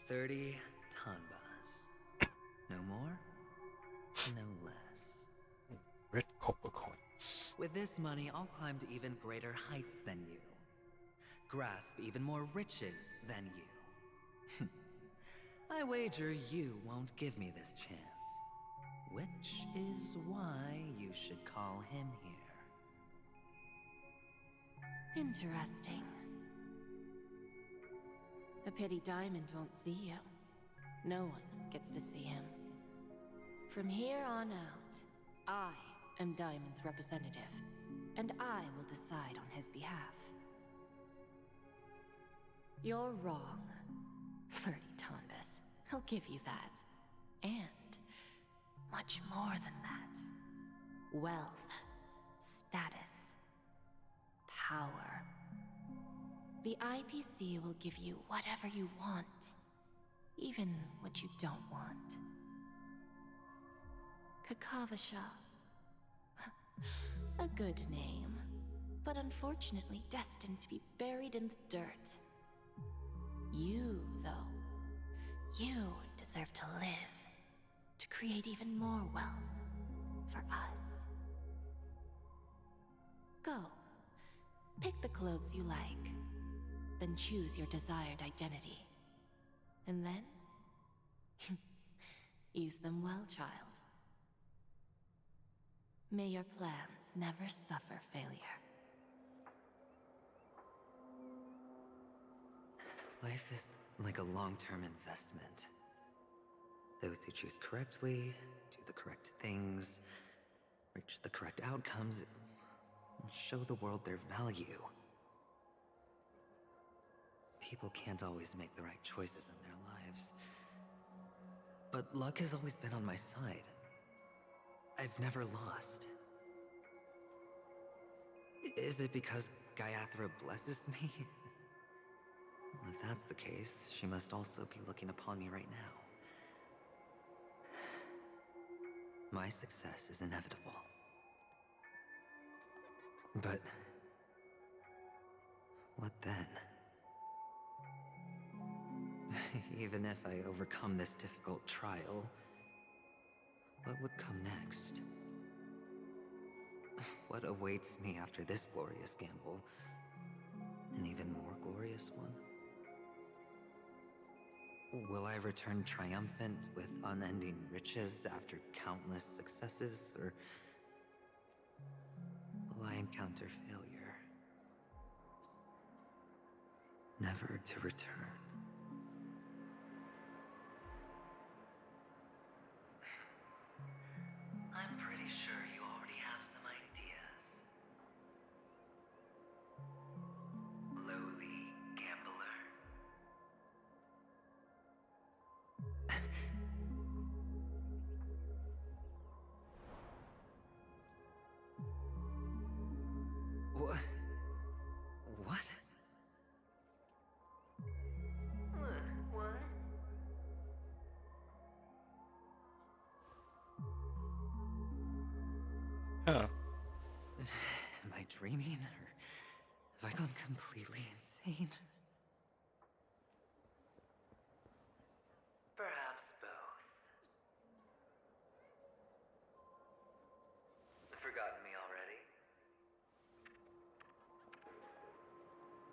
30 tanbas. No more, no less. Red copper coins. With this money, I'll climb to even greater heights than you. Grasp even more riches than you. I wager you won't give me this chance. Which is why you should call him here. Interesting. A pity Diamond won't see you. No one gets to see him. From here on out, I am Diamond's representative, and I will decide on his behalf. You're wrong. 30 Tonbas. I'll give you that. And much more than that. Wealth, status, power. The IPC will give you whatever you want, even what you don't want. Kakavasha. A good name, but unfortunately destined to be buried in the dirt. You, though, you deserve to live, to create even more wealth for us. Go, pick the clothes you like, then choose your desired identity. And then, use them well, child. May your plans never suffer failure. Life is like a long-term investment. Those who choose correctly, do the correct things, reach the correct outcomes, and show the world their value. People can't always make the right choices in their lives. But luck has always been on my side. I've never lost. Is it because Gayathra blesses me? Well, if that's the case, she must also be looking upon me right now. My success is inevitable. But what then? Even if I overcome this difficult trial, what would come next? What awaits me after this glorious gamble? An even more glorious one? Will I return triumphant with unending riches after countless successes, or will I encounter failure, never to return? I'm pretty sure you already have some ideas. Lowly gambler. What? What? What? Huh. Am I dreaming, or have I gone completely insane? Perhaps both. Forgotten me already?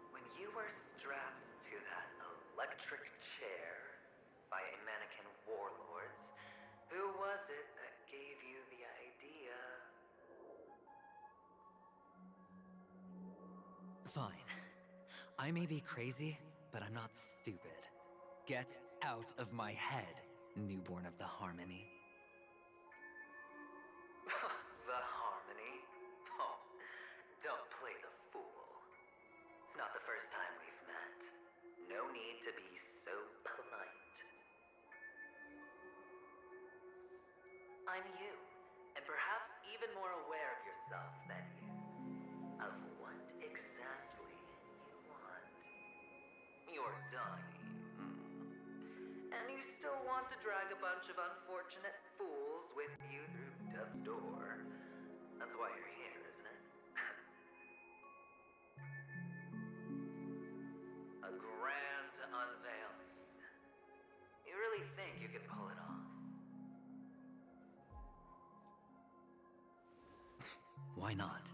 When you were strapped to that electric chair by a mannequin warlords, who was it that gave you the idea? Fine. I may be crazy, but I'm not stupid. Get out of my head, newborn of the Harmony. The Harmony? Oh, don't play the fool. It's not the first time we've met. No need to be so polite. I'm you, and perhaps even more aware of yourself than you. Of what exactly you don't you? And you still want to drag a bunch of unfortunate fools with you through death's door. That's why you're here, isn't it? A grand unveiling. You really think you can pull it off? Why not?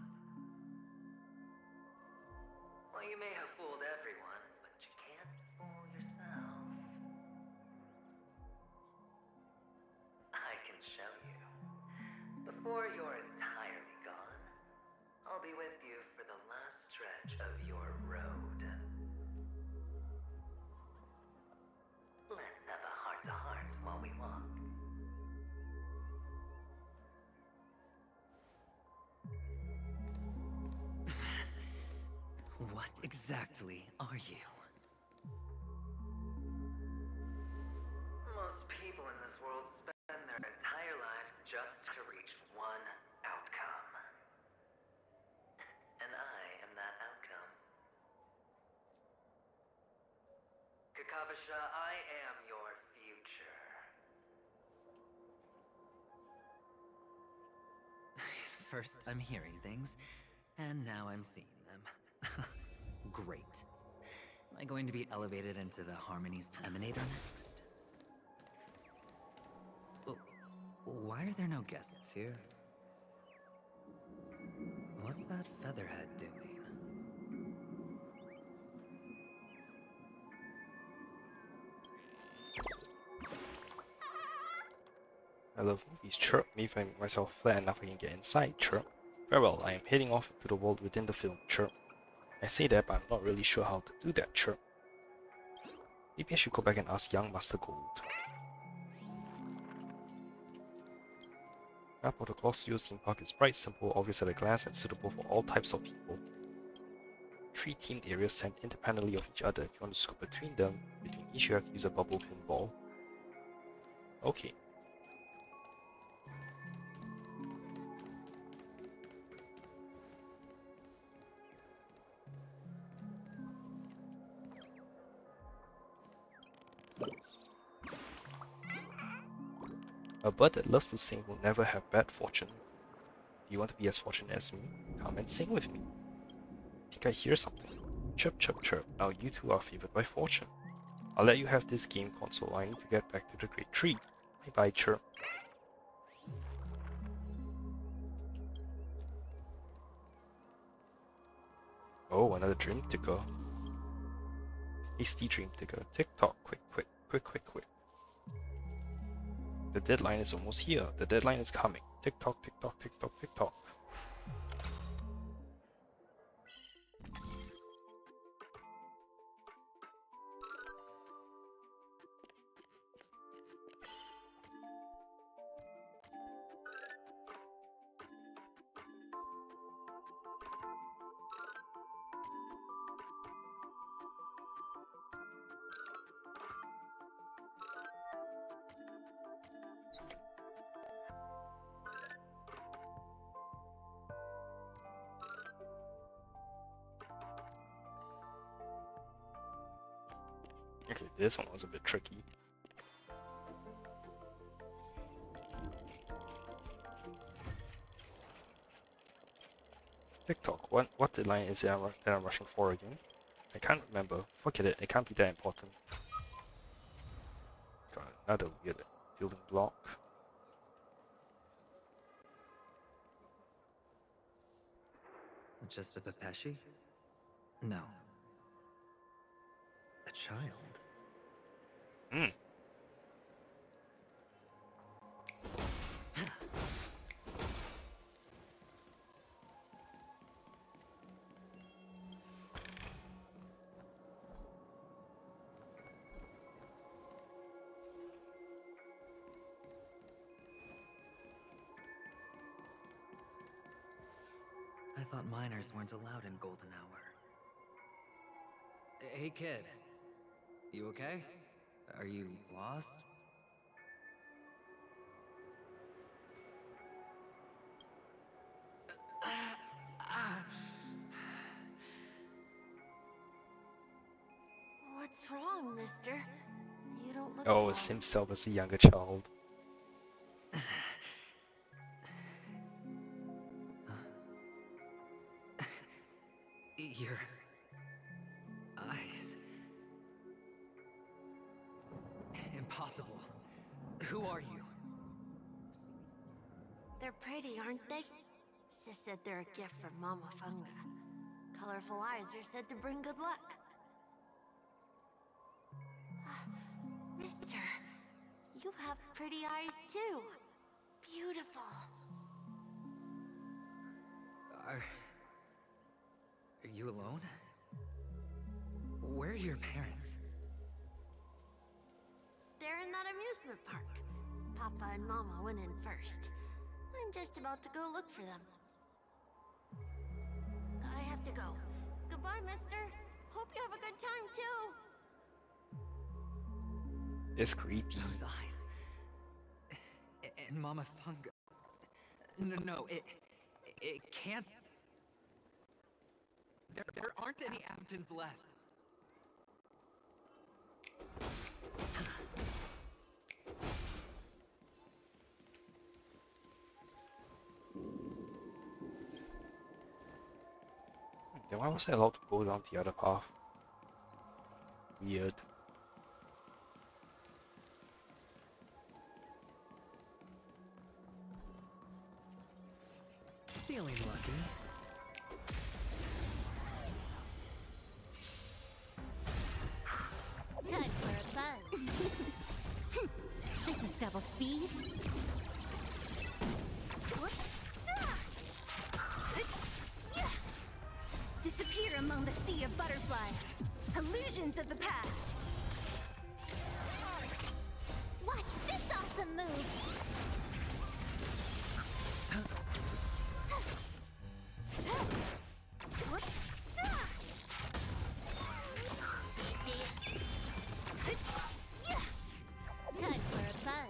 Well, you may have fooled everyone, but you can't fool yourself. I can show you. Before you're entirely gone, I'll be with you for the last stretch of your road. Let's have a heart-to-heart while we walk. What exactly are you? Most people in this world spend their entire lives just to reach one outcome. And I am that outcome. Kakavasha, I am your future. First, I'm hearing things, and now I'm seeing them. Great. Am I going to be elevated into the Harmony's Emanator next? Oh, why are there no guests here? What's that featherhead doing? I love movies, chirp. Me finding myself flat enough I can get inside, chirp. Farewell, I am heading off into the world within the film, chirp. I say that, but I'm not really sure how to do that, chirp. Maybe I should go back and ask young Master Gold. Map of the Colossus theme park is bright, simple, obvious at a glance, and suitable for all types of people. 3 themed areas stand independently of each other. If you want to scoop between them, between each you have to use a bubble pinball. Okay. A bird that loves to sing will never have bad fortune. If you want to be as fortunate as me, come and sing with me. I think I hear something. Chirp, chirp, chirp. Now you two are favored by fortune. I'll let you have this game console. I need to get back to the great tree. Bye bye, chirp. Oh, another dream ticker. Hasty dream ticker. Tick tock, quick, quick, quick, quick, quick. The deadline is almost here. The deadline is coming. Tick tock, tick tock, tick tock, tick tock. Okay, this one was a bit tricky. TikTok, what deadline is it that I'm rushing for again? I can't remember. Forget it, it can't be that important. Got another weird building block. Just a Pepeshi? No. A child? Hmm. I thought minors weren't allowed in Golden Hour. Hey kid, you okay? Are you lost? What's What's wrong, mister? You don't look Oh, well. it's himself as a younger child. Your eyes. Impossible. Who are you? They're pretty, aren't they? Sis said they're a gift from Mama Funga. Colorful eyes are said to bring good luck. Mister, you have pretty eyes too. Beautiful. Are you alone? Where are your parents? They're in that amusement park. Papa and Mama went in first. I'm just about to go look for them. I have to go. Goodbye, mister. Hope you have a good time, too. It's creepy. Those eyes. And Mama Funga. No, it can't. There aren't any Aventons left. Then why was I allowed to go down the other path? Weird. Feeling lucky. Time for a fun. This is double speed. Disappear among the sea of butterflies. Illusions of the past. Watch this awesome move. Time for a fun.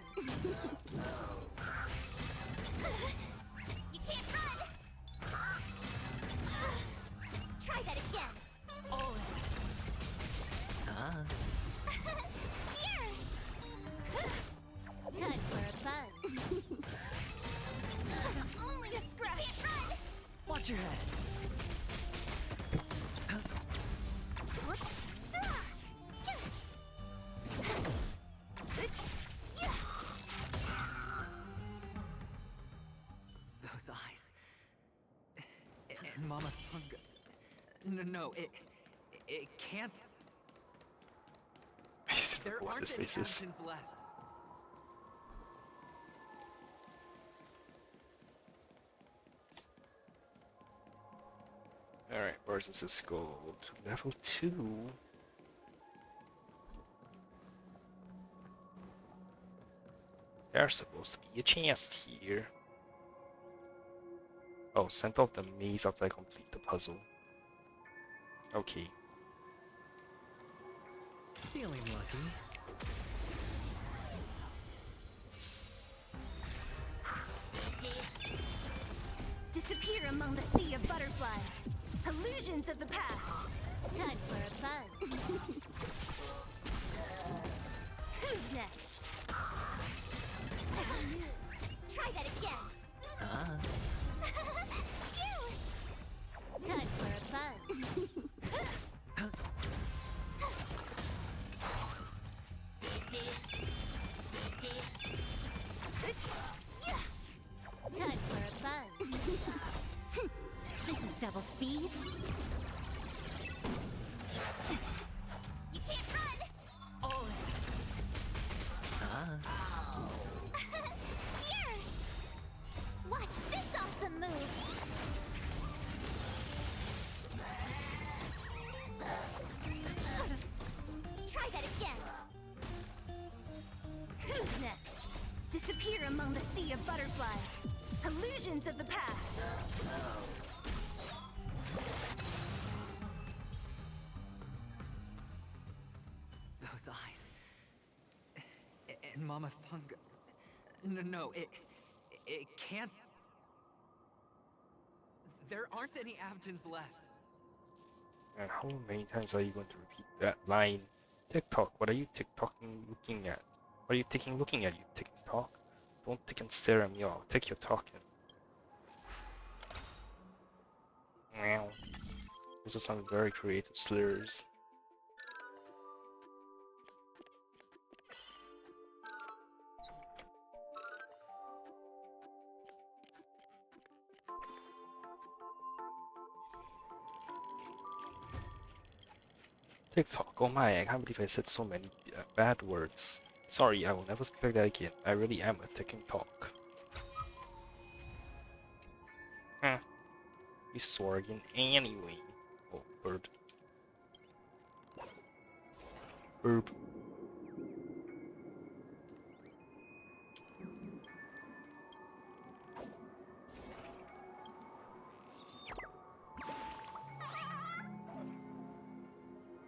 You can't run. Try that again. Oh. Here. Time for a fun. Only a scratch. Can't run. Watch your head. Those eyes. And Mama Funga. No, it can't. I just There don't know what aren't this any face is. Aventons left. Alright, where does this go? To level 2. There's supposed to be a chest here. Oh, send off the maze after I complete the puzzle. Okay. Feeling lucky. Disappear among the sea of butterflies. Illusions of the past. Time for a fun. Who's next? Try that again. You. Time for a fun. Time for a fun. This is double speed. You can't run. Oh. Here. Watch this awesome move. Try that again. Who's next? Disappear among the sea of butterflies. Illusions of the past. Those eyes. And Mama Funga. No, it can't. There aren't any Aventons left. And how many times are you going to repeat that line? TikTok, what are you TikToking looking at? What are you taking looking at, you TikTok? Don't tick and stare at me, I'll take your talking. Meow. Those are some very creative slurs. TikTok, oh my, I can't believe I said so many bad words. Sorry, I will never speak like that again. I really am a TikTok. Huh. You swore again anyway. Oh, bird. Burp.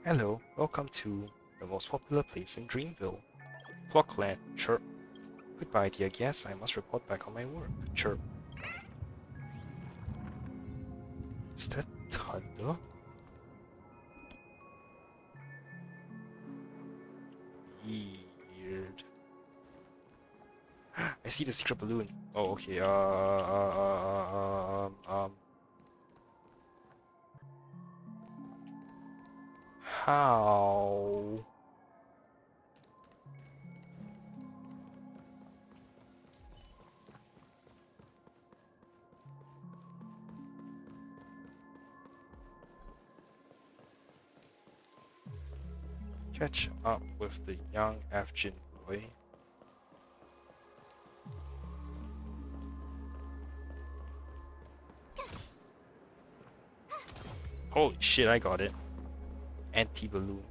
Hello, welcome to the most popular place in Dreamville. Clockland, chirp. Goodbye, dear guest. I must report back on my work. Chirp. Is that thunder? Weird. I see the secret balloon. Oh, okay. How? Catch up with the young Afghan boy. Holy shit, I got it. Anti-balloon.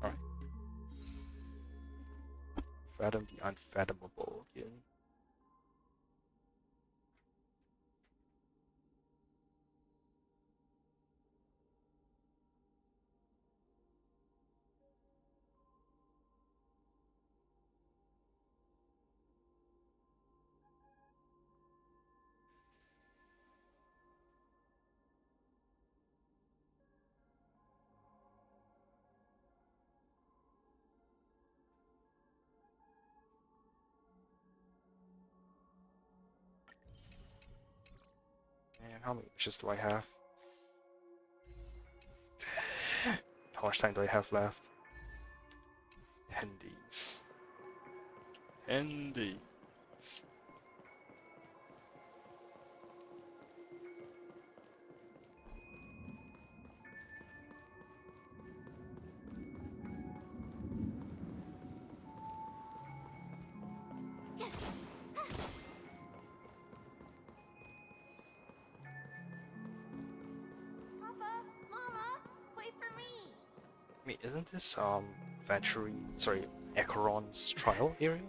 Alright. Fathom the unfathomable again. Man, how many wishes do I have? How much time do I have left? 10 days. 10 days. Papa, Mama, wait for me. Wait, isn't this Acheron's trial area?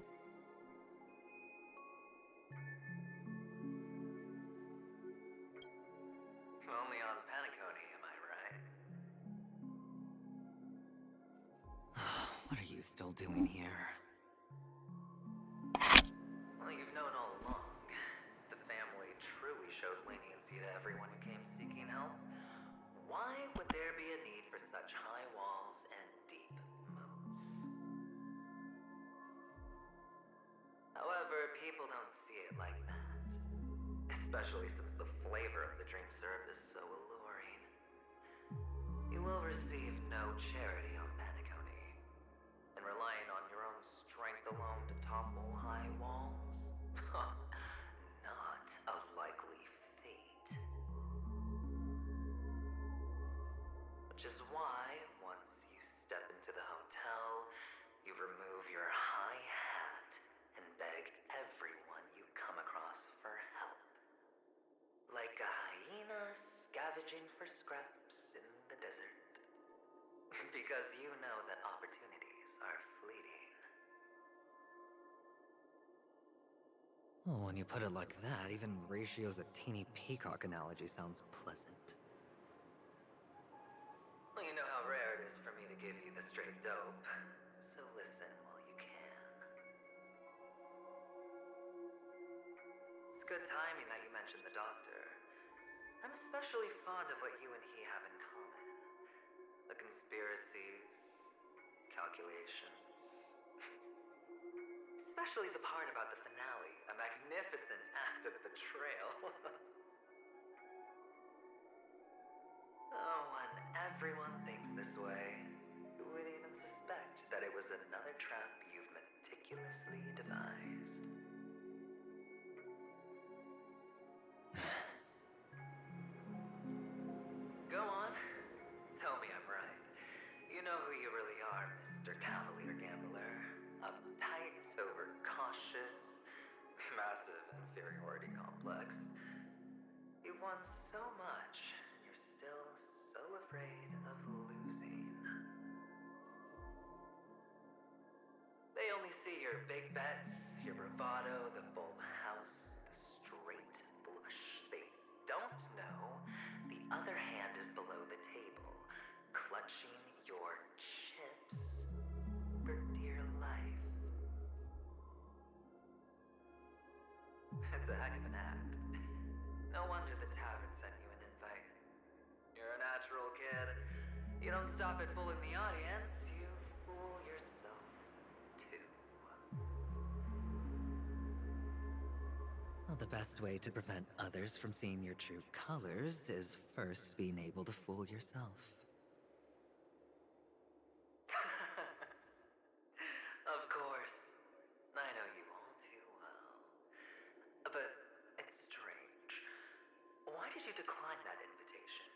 Only on Penacony, am I right? What are you still doing here? Well, you've known all along. The family truly showed leniency to everyone who came seeking help. Why would there be a need for such high walls and deep moats? However, people don't see it like that. Especially since the flavor of the dream syrup is so alluring. You will receive no charity on Penacony. And relying on your own strength alone to topple high walls? Not a likely fate. Which is why, once you step into the hotel, you remove your high hat and beg everyone you come across for help. Like a hyena scavenging for scraps in the desert. Because you know that opportunities are fleeting. Well, when you put it like that, even Ratio's a teeny peacock analogy sounds pleasant. Well, you know how rare it is for me to give you the straight dope, so listen while you can. It's good timing that you mentioned the doctor. I'm especially fond of what you and he have in common. The conspiracies, calculations. Especially the part about the finale, a magnificent act of betrayal. Oh, when everyone thinks this way, who would even suspect that it was another trap you've meticulously devised? Go on. Tell me I'm right. You know who you really are, Mr. Cavalier Gambler. Uptight, overcautious, massive inferiority complex. You want so much, and you're still so afraid of losing. They only see your big bets, your bravado, the full house, the straight flush. They don't know the other hand is below the table, clutching your chips for dear life. It's a heck of an act. No wonder the tavern sent you an invite. You're a natural kid. You don't stop at fooling the audience, you fool yourself too. Well, the best way to prevent others from seeing your true colors is first being able to fool yourself. Of course. I know you all too well. But it's strange. Why did you decline that invitation?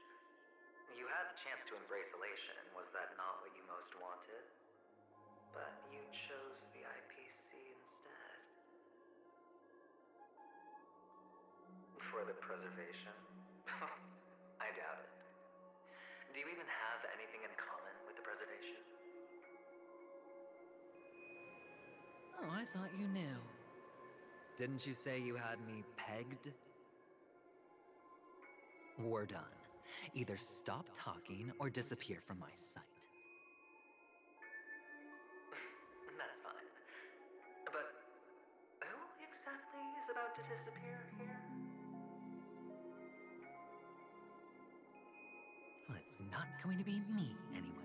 You had the chance to embrace elation. Was that not what you most wanted? But you chose the IPC instead. For the preservation? I doubt it. Do you even have anything in common with the preservation? Oh, I thought you knew. Didn't you say you had me pegged? We're done. Either stop talking or disappear from my sight. That's fine. But who exactly is about to disappear here? Well, it's not going to be me, anyway.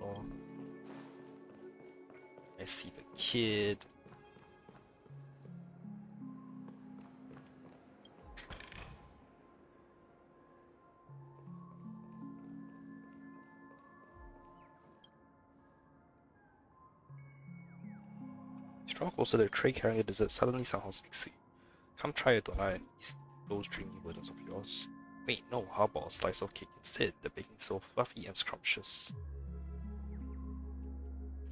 Oh. I see the kid. Strong also the tray carrying dessert suddenly somehow speaks to you. Come try it on those dreamy burdens of yours. Wait, no, how about a slice of cake instead? The baking so fluffy and scrumptious.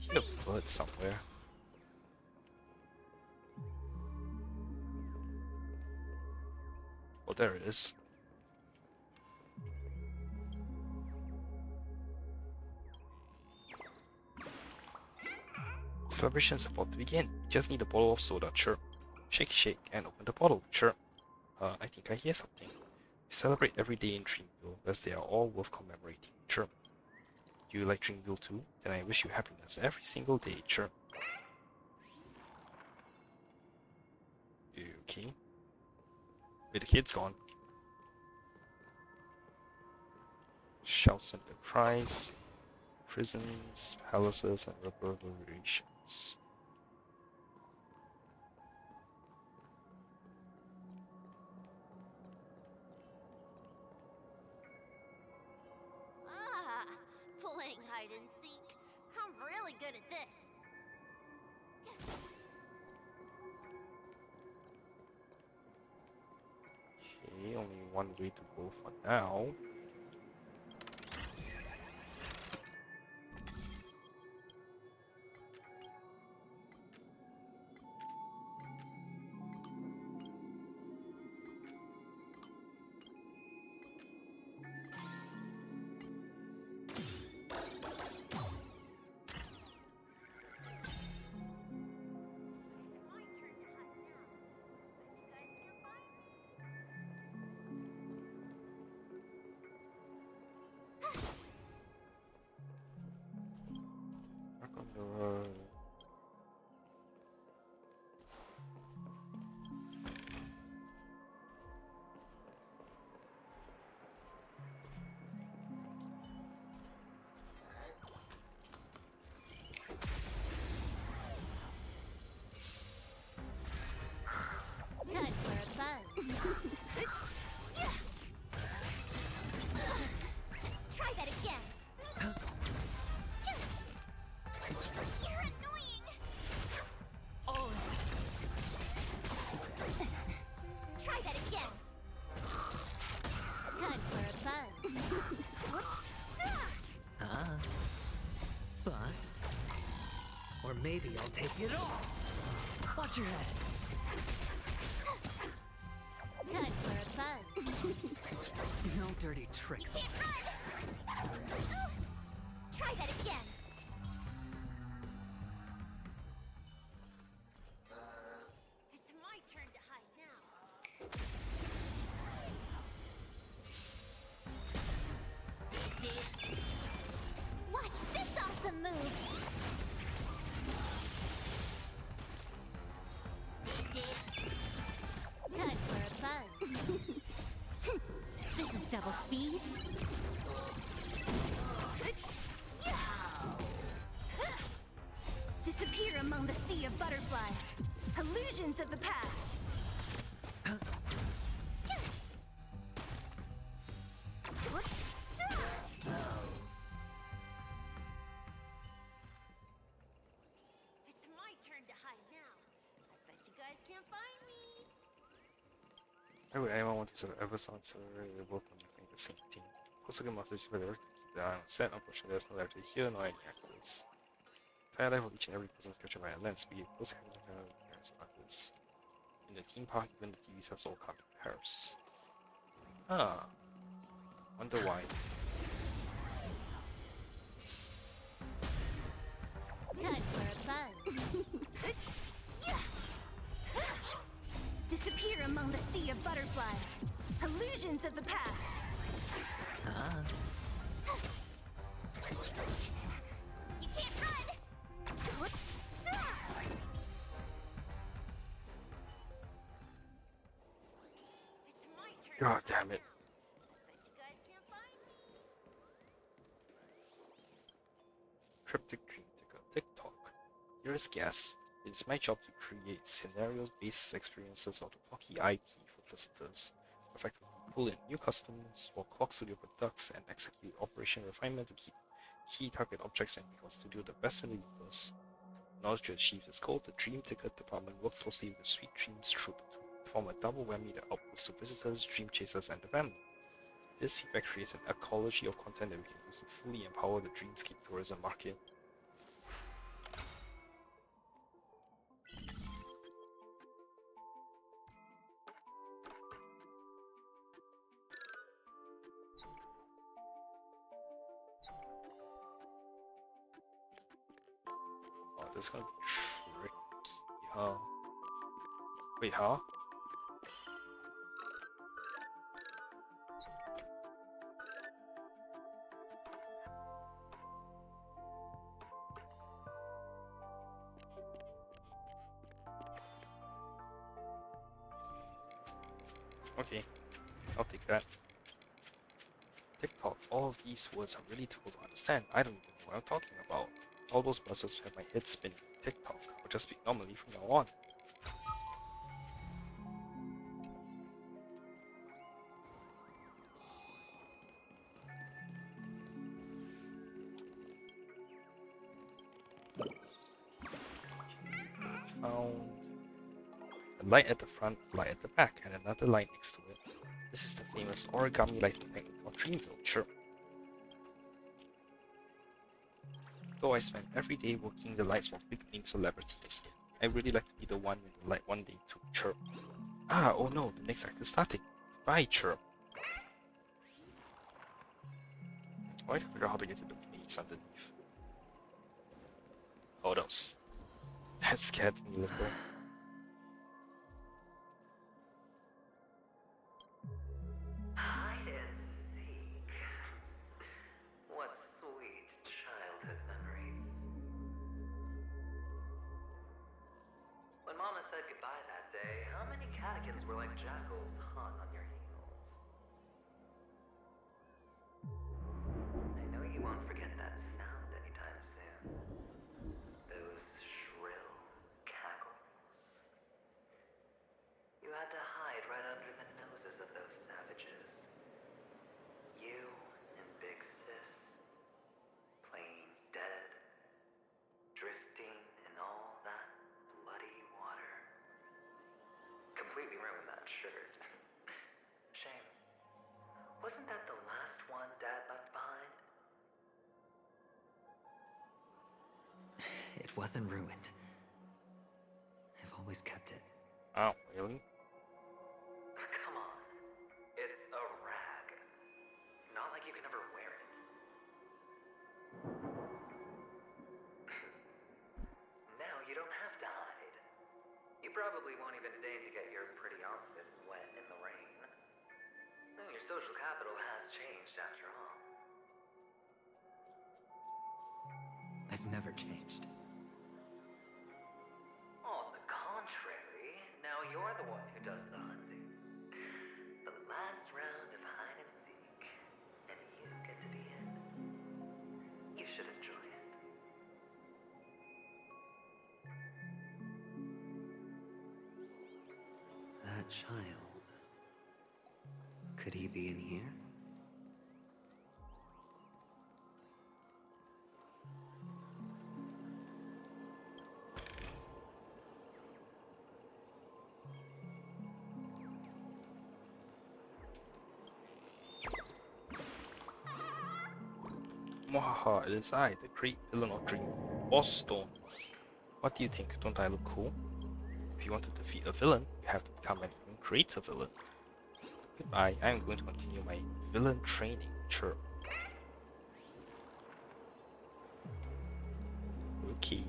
Hear a bird somewhere. Oh, there it is. Celebration's about to begin. You just need a bottle of soda, chirp. Shake, shake, and open the bottle, chirp. I think I hear something. We celebrate every day in Dreamville, as they are all worth commemorating, chirp. Do you like Dreamville too? Then I wish you happiness every single day, chirp. Okay. Wait, the kid's gone. Shouts and cries. Prisons, palaces, and reverberations. Ah, playing hide and seek. I'm really good at this. Okay, only one way to go for now. bust. Or maybe I'll take it off. Watch your head. Time for a buzz. No dirty tricks on Run! Try that again. It's my turn to hide now. Watch this awesome move. Time for a buzz. This is double speed. Disappear among the sea of butterflies. Illusions of the past. It's my turn to hide now. I bet you guys can't find me. Why would anyone want to serve episodes so really both when you think the same team? Also, good masters better keep the eye on set. Unfortunately, there's no director here, nor any actors. Entire life of each and every person is captured by a lens speed. Close having the appearance of actors. In the theme park, even the TV sets all come in pairs. Huh. Wonder why. Time for a buzz. Disappear among the sea of butterflies. Illusions of the past. You can't run! It's my turn. God damn it. I bet you guys can't find me. Cryptic Dream Ticker TikTok. Dearest guest, it is my job to create scenarios-based experiences out of hockey IP for visitors, effectively pull in new customers, while Clock Studio products and execute operation refinement to keep key target objects and Beacon Studio the best in the universe. In order to achieve this goal, the Dream Ticket department works closely with the Sweet Dreams Troop to form a double whammy that outputs to visitors, dream chasers, and the family. This feedback creates an ecology of content that we can use to fully empower the dreamscape tourism market. Oh, this is gonna be tricky, huh? Wait, huh? Okay, I'll take that. TikTok, all of these words are really difficult to understand. I don't even know what I'm talking about. All those buzzwords have my head spinning. TikTok. I'll just speak normally from now on. Found a light at the front, light at the back, and another light next to it. This is the famous origami lighting technique of Dreamville. Sure. Though I spend every day working the lights for big name celebrities, I really like to be the one in the light one day to chirp. Ah, oh no, the next act is starting. Bye, chirp. I have to figure out how to get to the place underneath. Oh, that scared me a little. Hide and seek. What sweet childhood memories. When Mama said goodbye that day, how many catechins were like jackals hung on your heels? I know you won't forget that sound anytime soon. Those shrill cackles. You had to hide right under the noses of those savages. You and Big Sis, playing dead, drifting in all that bloody water. Completely ruined that shirt. It wasn't ruined. I've always kept it. Oh, really? Come on. It's a rag. It's not like you can ever wear it. Now you don't have to hide. You probably won't even deign to get your pretty outfit wet in the rain. Your social capital has changed after all. I've never changed. On the contrary, now you're the one who does the hunting. The last round of hide and seek, and you get to be it. You should enjoy it. That child. Could he be in here? Mwahaha, it is I, the great villain of Dream, Boston. What do you think? Don't I look cool? If you want to defeat a villain, you have to become an even greater villain. Goodbye, I am going to continue my villain training. Sure. Okay.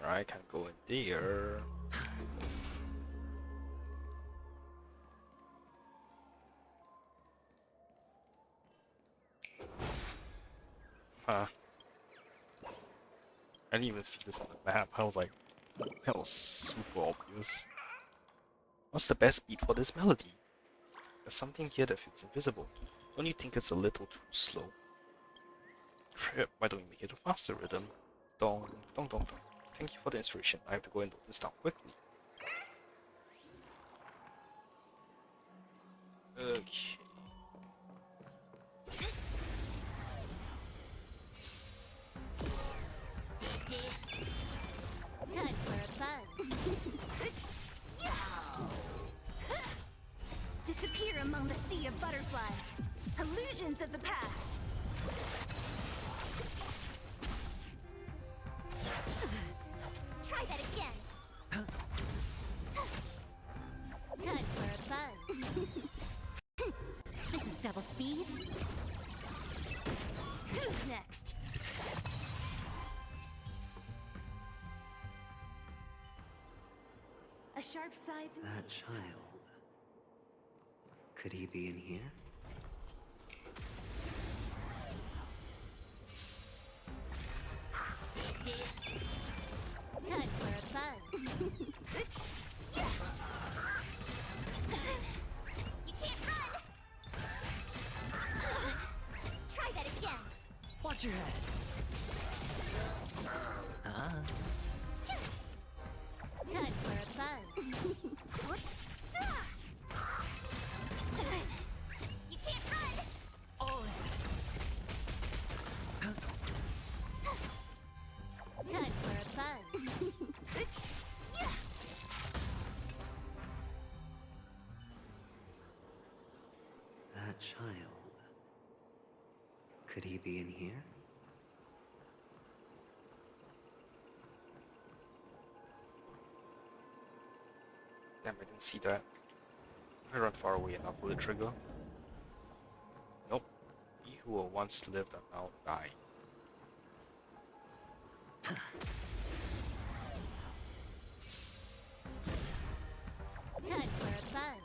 Alright, can go in there. Huh. I didn't even see this on the map. I was like, that was super obvious. What's the best beat for this melody? There's something here that feels invisible. Don't you think it's a little too slow? Trip, why don't you make it a faster rhythm? Dong, dong, dong, dong. Thank you for the inspiration. I have to go and note this down quickly. Okay. Time for a fun. Disappear among the sea of butterflies. Illusions of the past. Try that again. Time for a fun. This is double speed. Who's next? A sharp side. That child. Could he be in here? Time for a fun. You can't run. Try that again. Watch your head. Time for a fun. You can't run. Time for a fun. That child. Could he be in here? Damn, I didn't see that. If I run far away enough, will it trigger? Nope. He who once lived and now died. Time for a fun.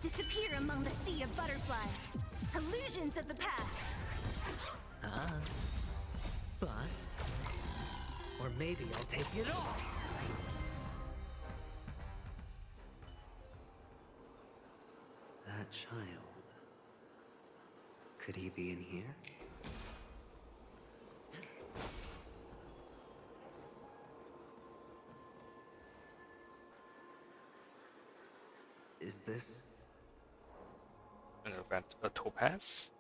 Disappear among the sea of butterflies. Illusions of the past. Bust. Or maybe I'll take it all. That child. Could he be in here? Is this An event, a topaz?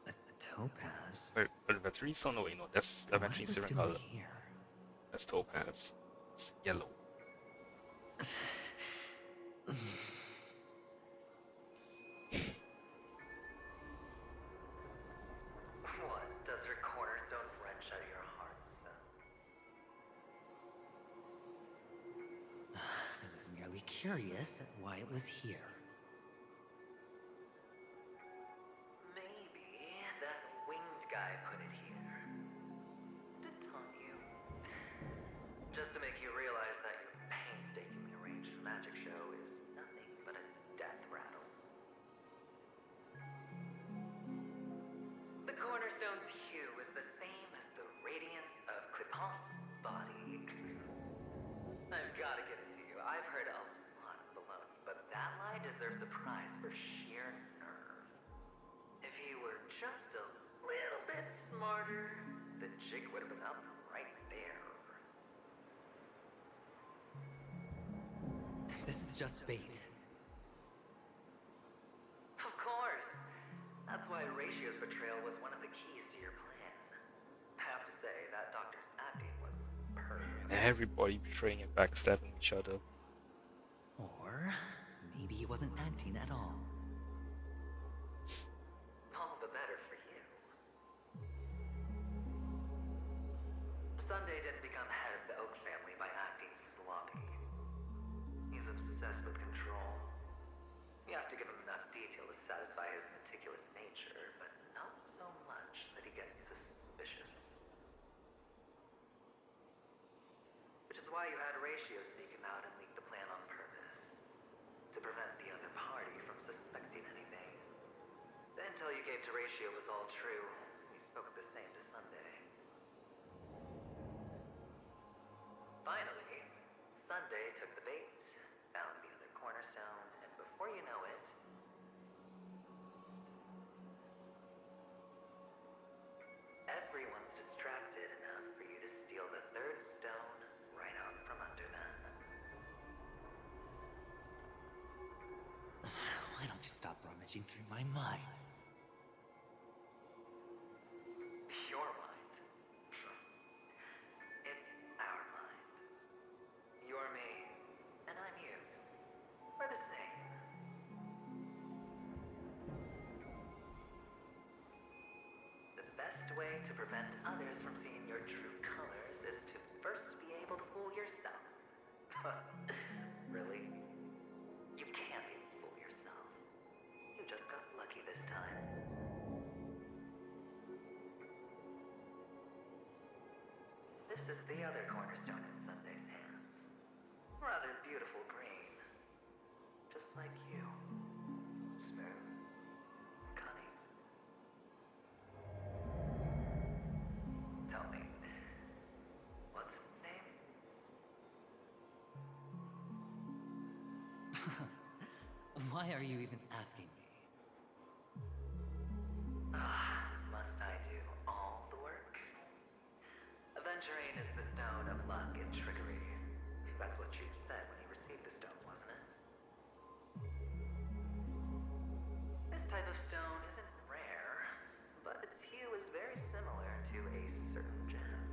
a topaz? Wait, inventory stone? No, wait, no, that's Why eventually is this different doing color. here? That's topaz. It's yellow. curious at why it was here. Maybe that winged guy put it here to taunt you. Just to make you realize that your painstakingly arranged magic show is nothing but a death rattle. The cornerstone's hue is the same as the radiance of Clipant's body. I've got to give it to you. I've heard a lot of baloney, but that lie deserves a prize for sheer nerve. If he were just a little bit smarter, the jig would have been up right there. This is just bait. Of course. That's why Ratio's betrayal was one of the keys to your plan. I have to say, that doctor's acting was perfect. Everybody betraying and backstabbing each other. Or maybe he wasn't acting at all. All the better for you. Sunday didn't become head of the Oak family by acting sloppy. He's obsessed with control. You have to give him enough detail to satisfy his meticulous nature, but not so much that he gets suspicious. Which is why you had Ratio seek him out and leak the plan on purpose. To prevent the other party from suspecting anything. The intel you gave to Ratio was all true. He spoke the same to Sunday. Finally, Sunday took the bait, found the other cornerstone, and before you know it, everyone's distracted enough for you to steal the third stone right out from under them. Why don't you stop rummaging through my mind? Your mind. It's our mind. You're me, and I'm you. We're the same. The best way to prevent others from seeing your true colors is to first be able to fool yourself. Really? You can't even fool yourself. You just got lucky this time. This is the other cornerstone in Sunday's hands. Rather beautiful green. Just like you. Smooth. Cunning. Tell me, what's its name? Why are you even asking me? Must I do all the work? Aventurine is the stone of luck and trickery. That's what she said when you received the stone, wasn't it? This type of stone isn't rare, but its hue is very similar to a certain gem.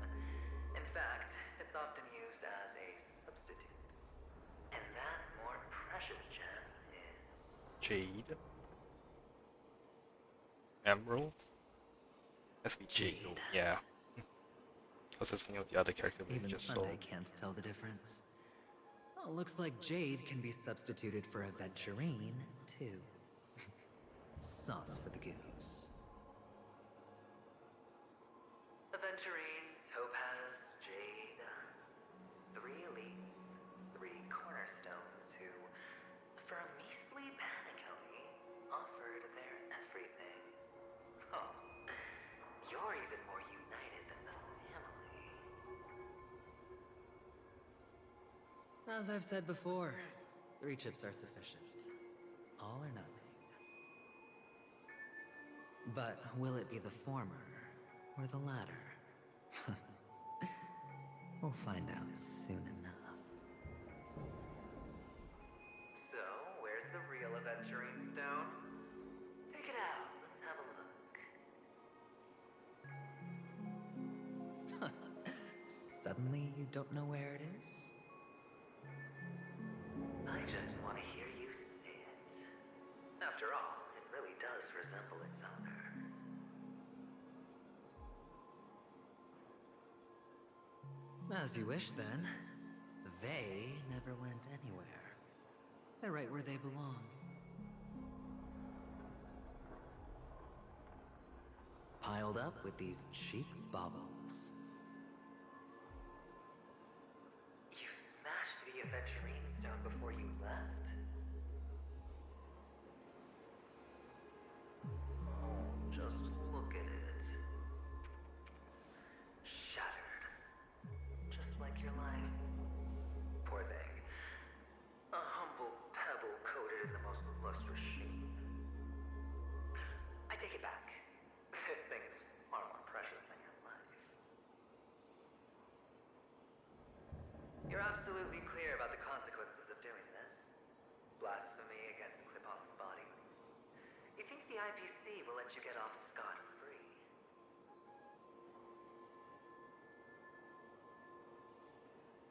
In fact, it's often used as a substitute. And that more precious gem is... Jade. Emerald. Has to be Jade. Yeah. I was listening to the other character we Even just saw. Sunday can't tell the difference. Well, looks like Jade can be substituted for Aventurine, too. Sauce for the goose. Aventurine, Topaz, Jade. 3 elites, 3 cornerstones who, for a measly panicony, offered their everything. Oh, you're even more united than the family. As I've said before, 3 chips are sufficient. All or nothing. But will it be the former or the latter? We'll find out soon enough. So, where's the real Aventurine stone? Take it out. Let's have a look. Suddenly you don't know where it is? I just want to hear you say it. After all, it really does resemble its owner. As you wish, then. They never went anywhere. They're right where they belong. Piled up with these cheap baubles. You smashed the Aventurine Stone before you left? Oh, just look at it. Shattered. Just like your life. Poor thing. A humble pebble coated in the most lustrous sheen. I take it back. This thing is far more precious than your life. You're absolutely clear about the consequences of doing this. Blasphemy against Klipoth's body. You think the IPC will let you get off scot-free?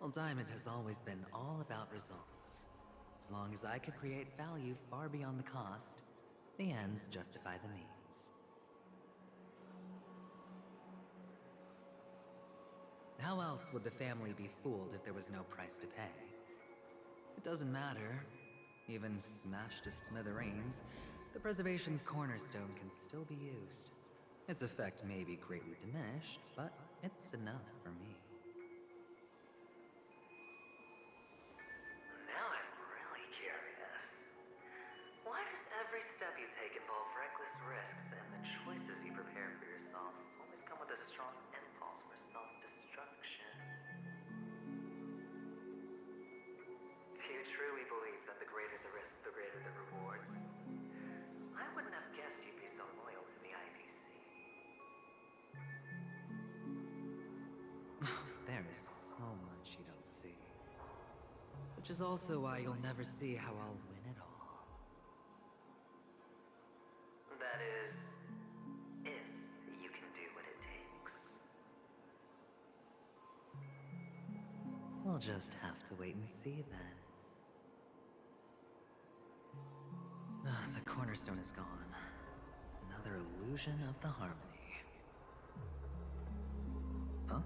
Well, Diamond has always been all about results. As long as I could create value far beyond the cost, the ends justify the means. How else would the family be fooled if there was no price to pay? It doesn't matter. Even smashed to smithereens, the preservation's cornerstone can still be used. Its effect may be greatly diminished, but it's enough for me. Now I'm really curious. Why does every step you take involve reckless risks, and the choices you prepare for yourself always come with a strong impulse for self-destruction? Do you truly believe that the greater the risk, the greater the rewards? I wouldn't have guessed you'd be so loyal to the IPC. There is so much you don't see. Which is also why you'll never see how I'll win it all. That is, if you can do what it takes. We'll just have to wait and see then. The cornerstone is gone. Another illusion of the harmony. Huh?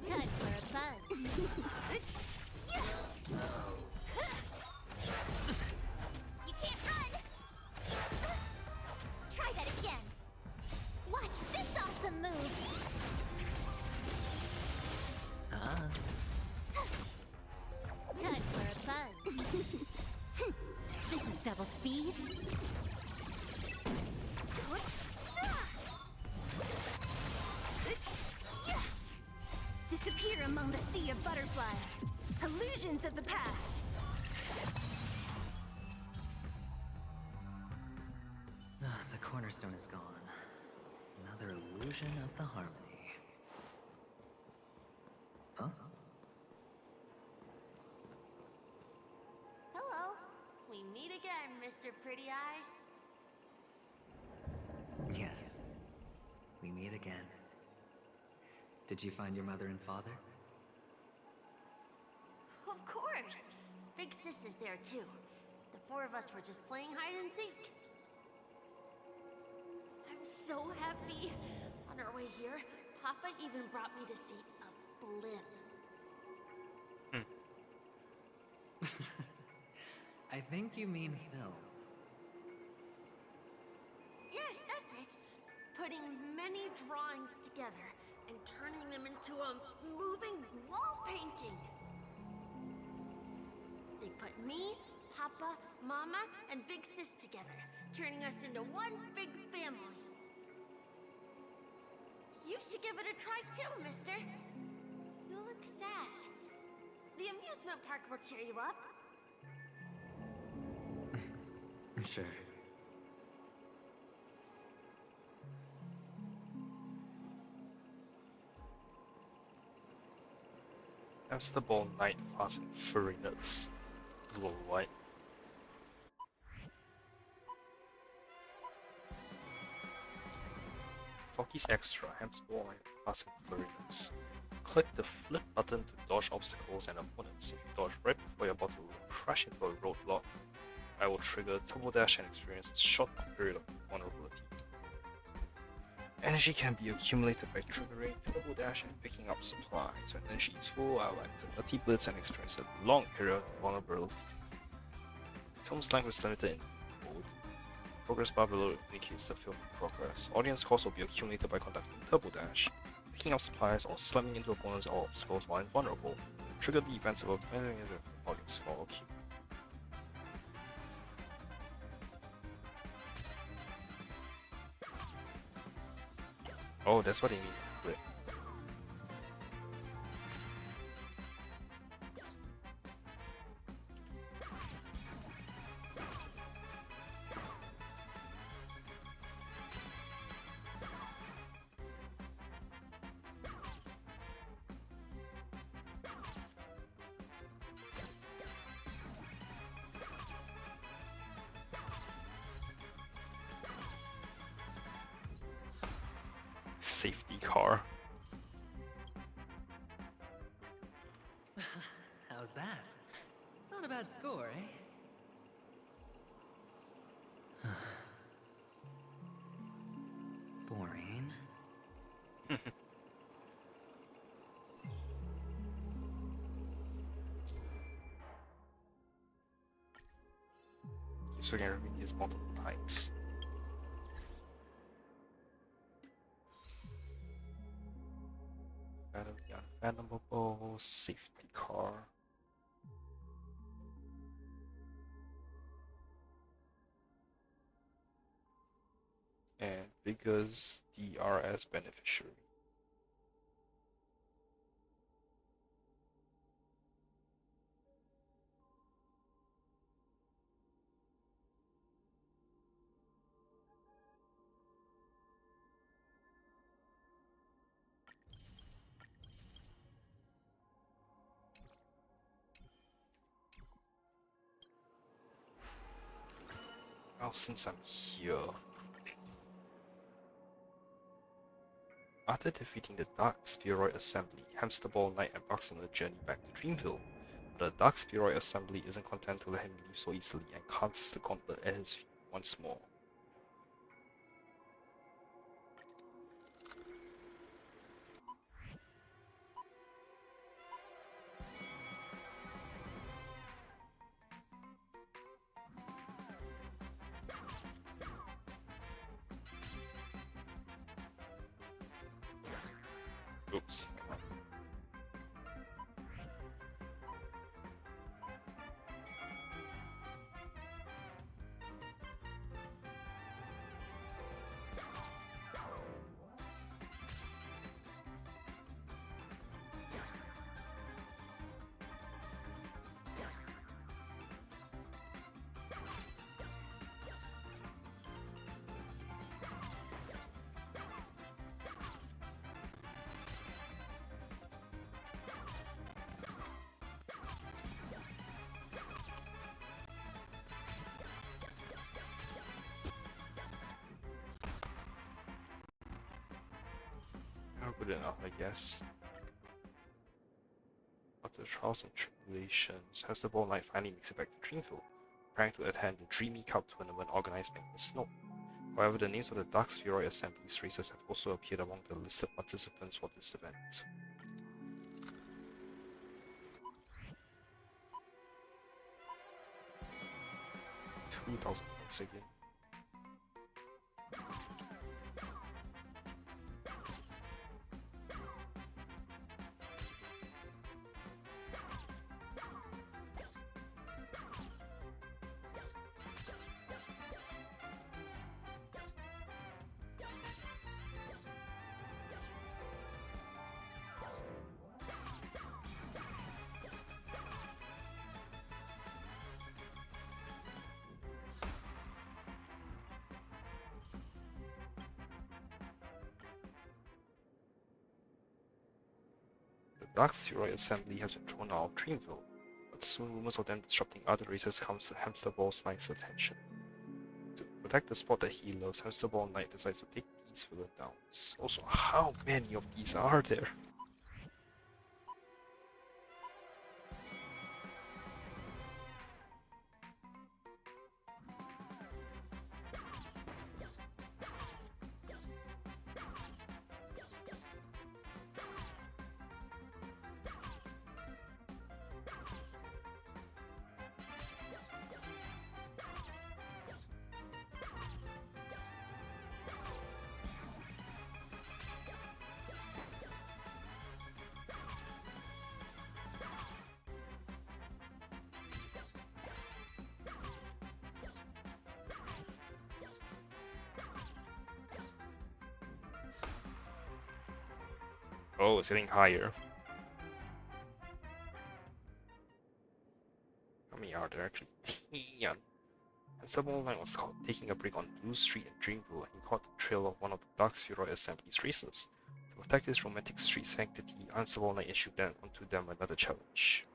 Time for a bun. You can't run! Try that again. Watch this awesome move. Time for a bun. This is double speed. Disappear among the sea of butterflies. Illusions of the past. The cornerstone is gone. Another illusion of the harmony. Huh? Hello. We meet again, Mr. Pretty Eyes. Yes. We meet again. Did you find your mother and father? Of course. Big Sis is there too. The four of us were just playing hide and seek. I'm so happy. On our way here, Papa even brought me to see a blimp. I think you mean film. Yes, that's it. Putting many drawings together and turning them into a moving wall painting. They put me, Papa, Mama, and Big Sis together, turning us into one big family. You should give it a try too, mister. You look sad. The amusement park will cheer you up. Sure. Constable Night Fast and Furry Nuts. Blue or white. Talkies Extra, Hamsboy, Fast and Furry Nuts. Click the flip button to dodge obstacles and opponents. If you dodge right before you're about to crash into a roadblock, I will trigger Turbo Dash and experience a short period of vulnerability. Energy can be accumulated by triggering Turbo Dash and picking up supplies. When energy is full, I will activate Nutty Blitz and experience a long period of vulnerability. Tom's length is limited in mode. Progress bar below indicates the film progress. Audience cost will be accumulated by conducting Turbo Dash, picking up supplies, or slamming into opponents or obstacles while invulnerable. Trigger the events above depending on the audience score. Okay. Oh, that's what they mean. Great. Safety car. How's that? Not a bad score, eh? Boring. So we can repeat this multiple times. Unfathomable safety car. And because DRS beneficiary. Well, since I'm here, after defeating the Dark Spheroid Assembly, Hamster Ball Knight embarks on a journey back to Dreamville. But the Dark Spheroid Assembly isn't content to let him leave so easily and casts the gauntlet at his feet once more. Oops. Good enough, I guess. After trials and tribulations, Hamster Ball Knight finally makes it back to Dreamville, preparing to attend the Dreamy Cup tournament organized by Miss Snow. However, the names of the Dark Spheroid Assembly's racers have also appeared among the listed participants for this event. 2,000 points again. The Dark Spheroid Assembly has been thrown out of Dreamville, but soon rumors of them disrupting other races comes to Hamster Ball Knight's attention. To protect the sport that he loves, Hamster Ball Knight decides to take these villain downs. Also, how many of these are there? Oh, it's getting higher. How many are there actually? 10. Hamster Line was caught taking a break on Blue Street in Dreamville, and he caught the trail of one of the Dark's Fury Assembly's races. To protect his romantic street sanctity, Hamster Line issued them onto them another challenge.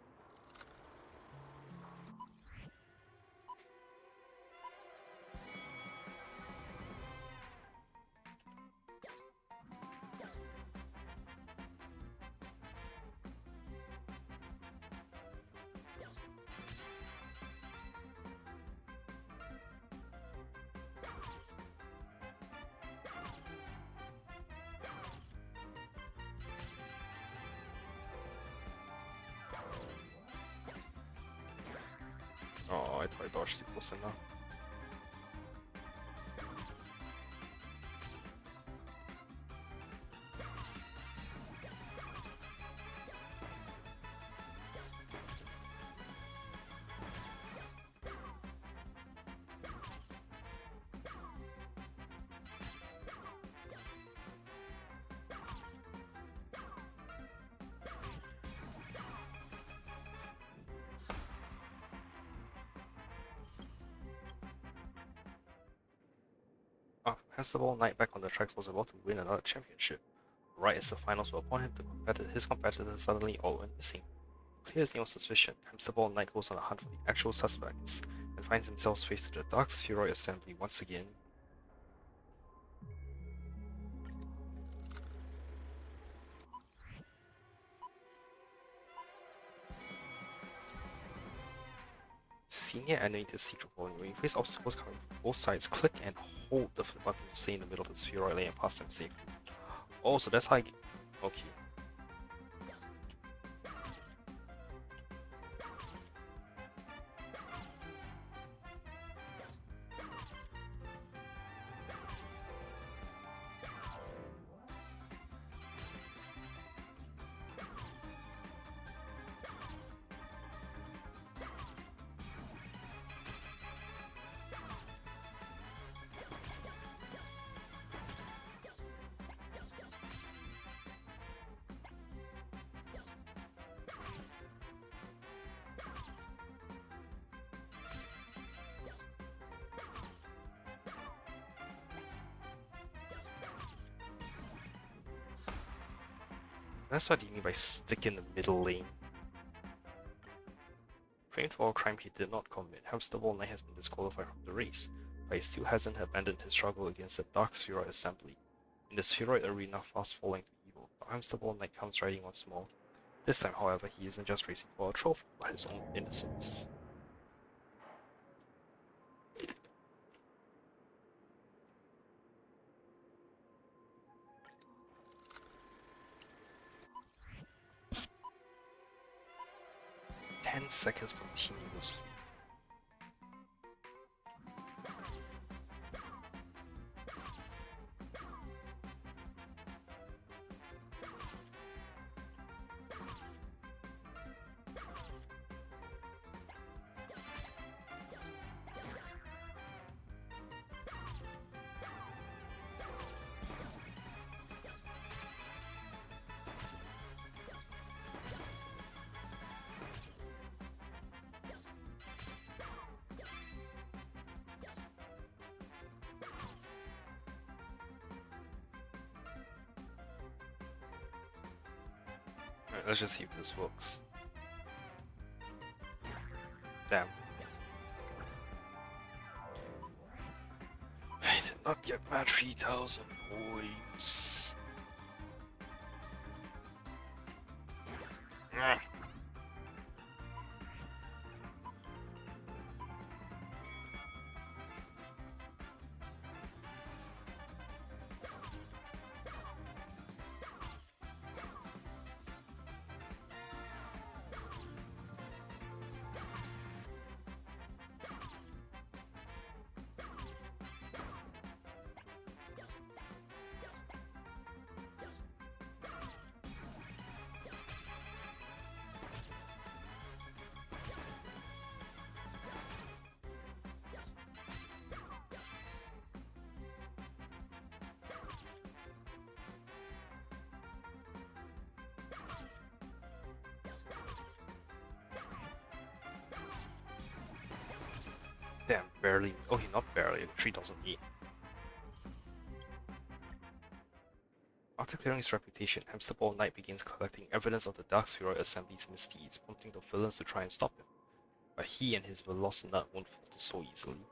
Oh, I thought I dodged it close enough. Constable Knight back on the tracks was about to win another championship. Right as the finals were upon him, his competitors suddenly all went missing. Clear as day of suspicion, Hamsterball Knight goes on a hunt for the actual suspects and finds himself faced to the Dark Spheroid Assembly once again. Senior animated secret volume. When you face obstacles coming from both sides, click and hold the flip button to stay in the middle of the spheroid lane and pass them safely. Oh, so that's how I... Okay. That's what you mean by stick in the middle lane. Framed for a crime he did not commit, Hamsterball Knight has been disqualified from the race, but he still hasn't abandoned his struggle against the Dark Spheroid Assembly. In the Spheroid arena, fast falling to evil, the Hamsterball Knight comes riding once more. This time, however, he isn't just racing for a trophy, but his own innocence. "10 seconds continuously. Alright, let's just see if this works. Damn. I did not get my 3,000 points. Ah. Damn, barely. Okay, not barely. 3008. After clearing his reputation, Hamster Ball Knight begins collecting evidence of the Dark Spheroid Assembly's misdeeds, prompting the villains to try and stop him. But he and his Veloci Nut won't falter so easily.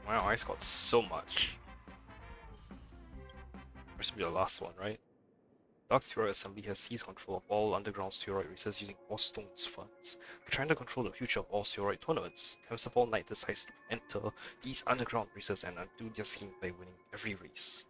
Wow, I scored so much. This will be the last one, right? Dark Spheroid Assembly has seized control of all underground spheroid races using Boss Stone's funds. Trying to control the future of all spheroid tournaments, Hamster Ball Knight decides to enter these underground races and undo their scheme by winning every race.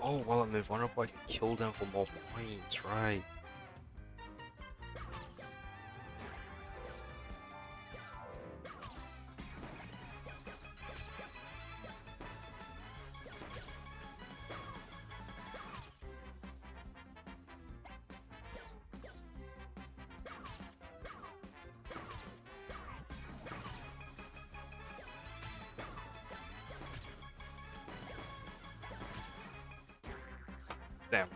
Oh, while I'm invulnerable, I can kill them for more points, right? Damn.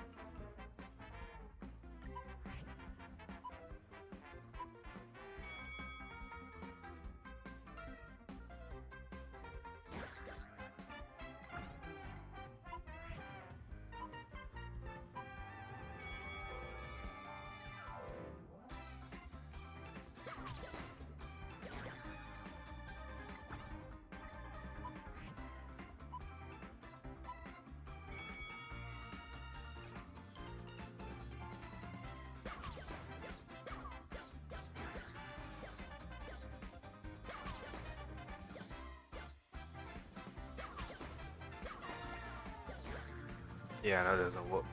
Yeah, that doesn't work.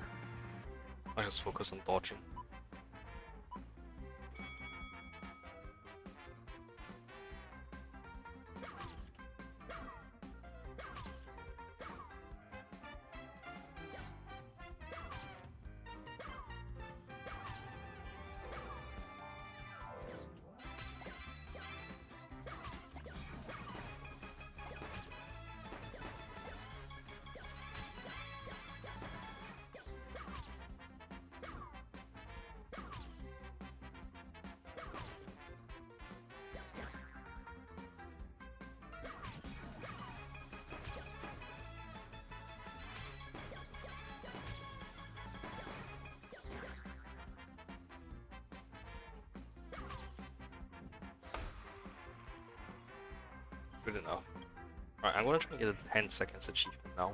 I just focus on dodging. Good enough. Alright, I'm gonna try and get a 10 seconds achievement now.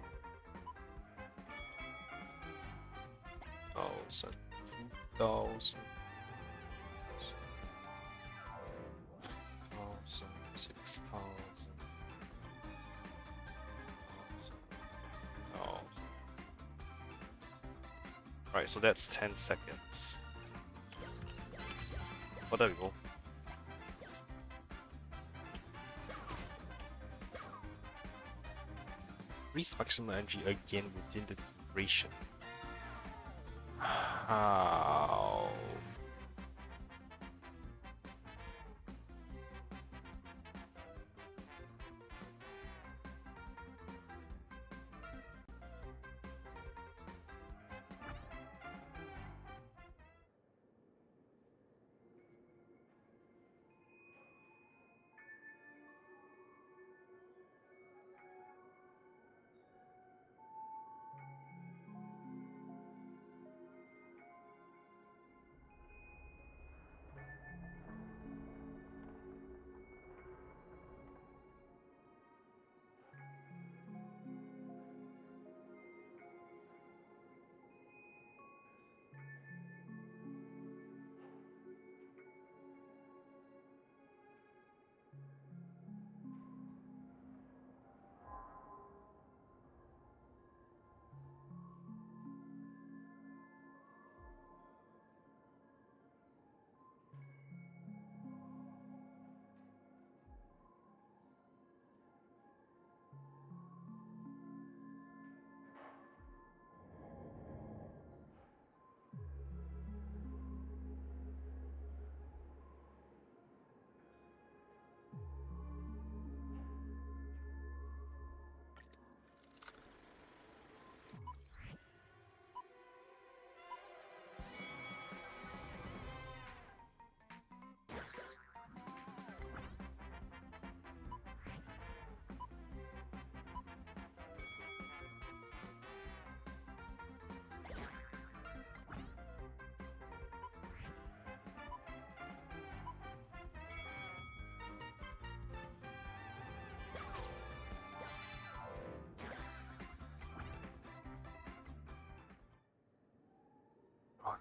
1,000, 2,000, 1,000, 6,000, 1,000. Alright, so that's 10 seconds. Oh, there we go. Increase maximum energy again within the duration. How?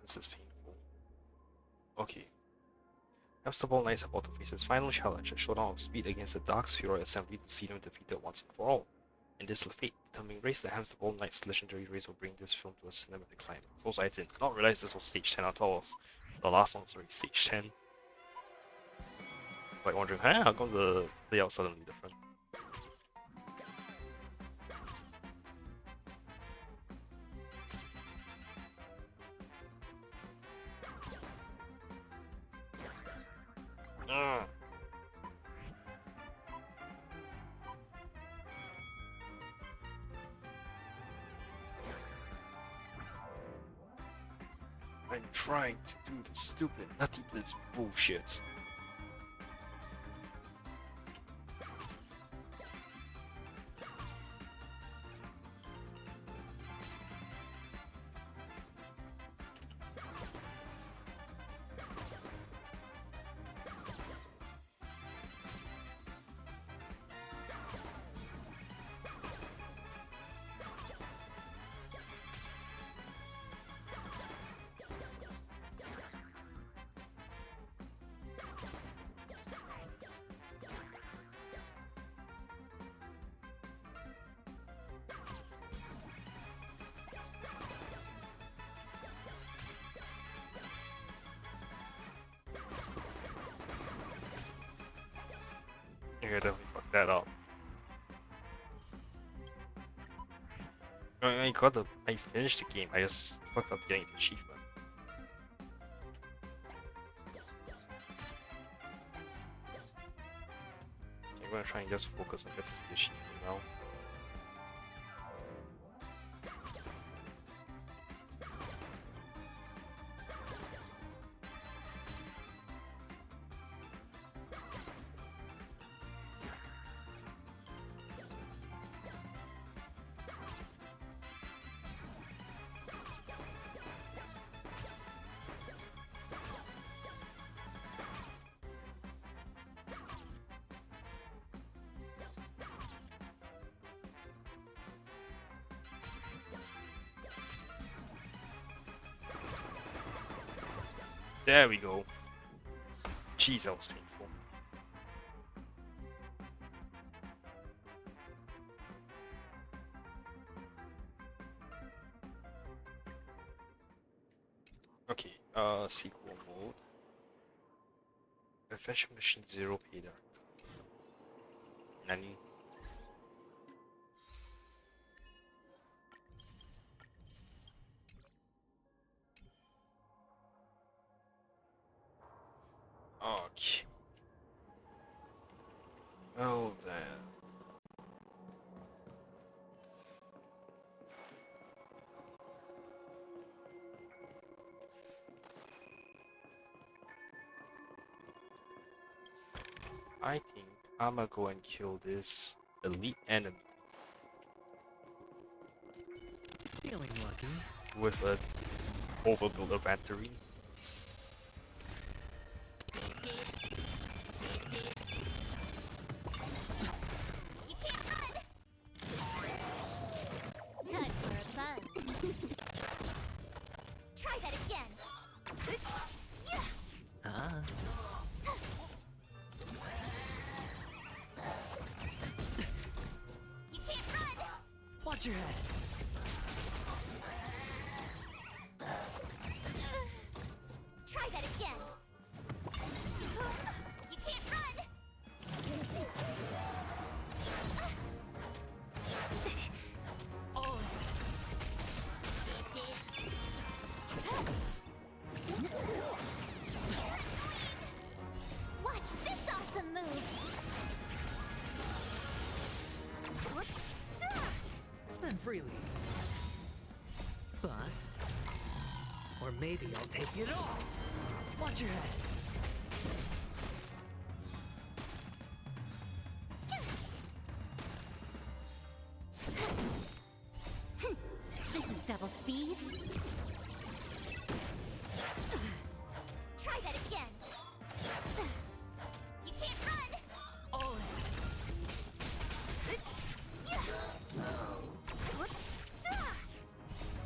This is painful. Okay. Hamster Ball Knight is about to face his final challenge, a showdown of speed against the Dark Sphere Assembly to see them defeated once and for all. In this fate-determining race, the Hamster Ball Knight's legendary race will bring this film to a cinematic climax. Also, I did not realize this was stage 10 at all. The last one was already stage 10. Like wondering, huh, how come the layout suddenly different? I'm trying to do the stupid Nutty Blitz bullshit. I definitely fucked that up. I finished the game, I just fucked up getting the achievement. I'm gonna try and just focus on getting the achievement now. There we go. Jeez, that was painful. Okay, sequel mode. Adventure Machine Zero Payday. Nani? Okay. Well then. I think I'ma go and kill this elite enemy. Feeling lucky. With an overbuilt inventory. Time for a fun. Try that again. Ah. You can't run. Watch your head. Try that again. You can't run. Oh. Watch this awesome move. Spend freely. Bust. Or maybe I'll take it all. Watch your head. This is double speed. Try that again. You can't run. Oh.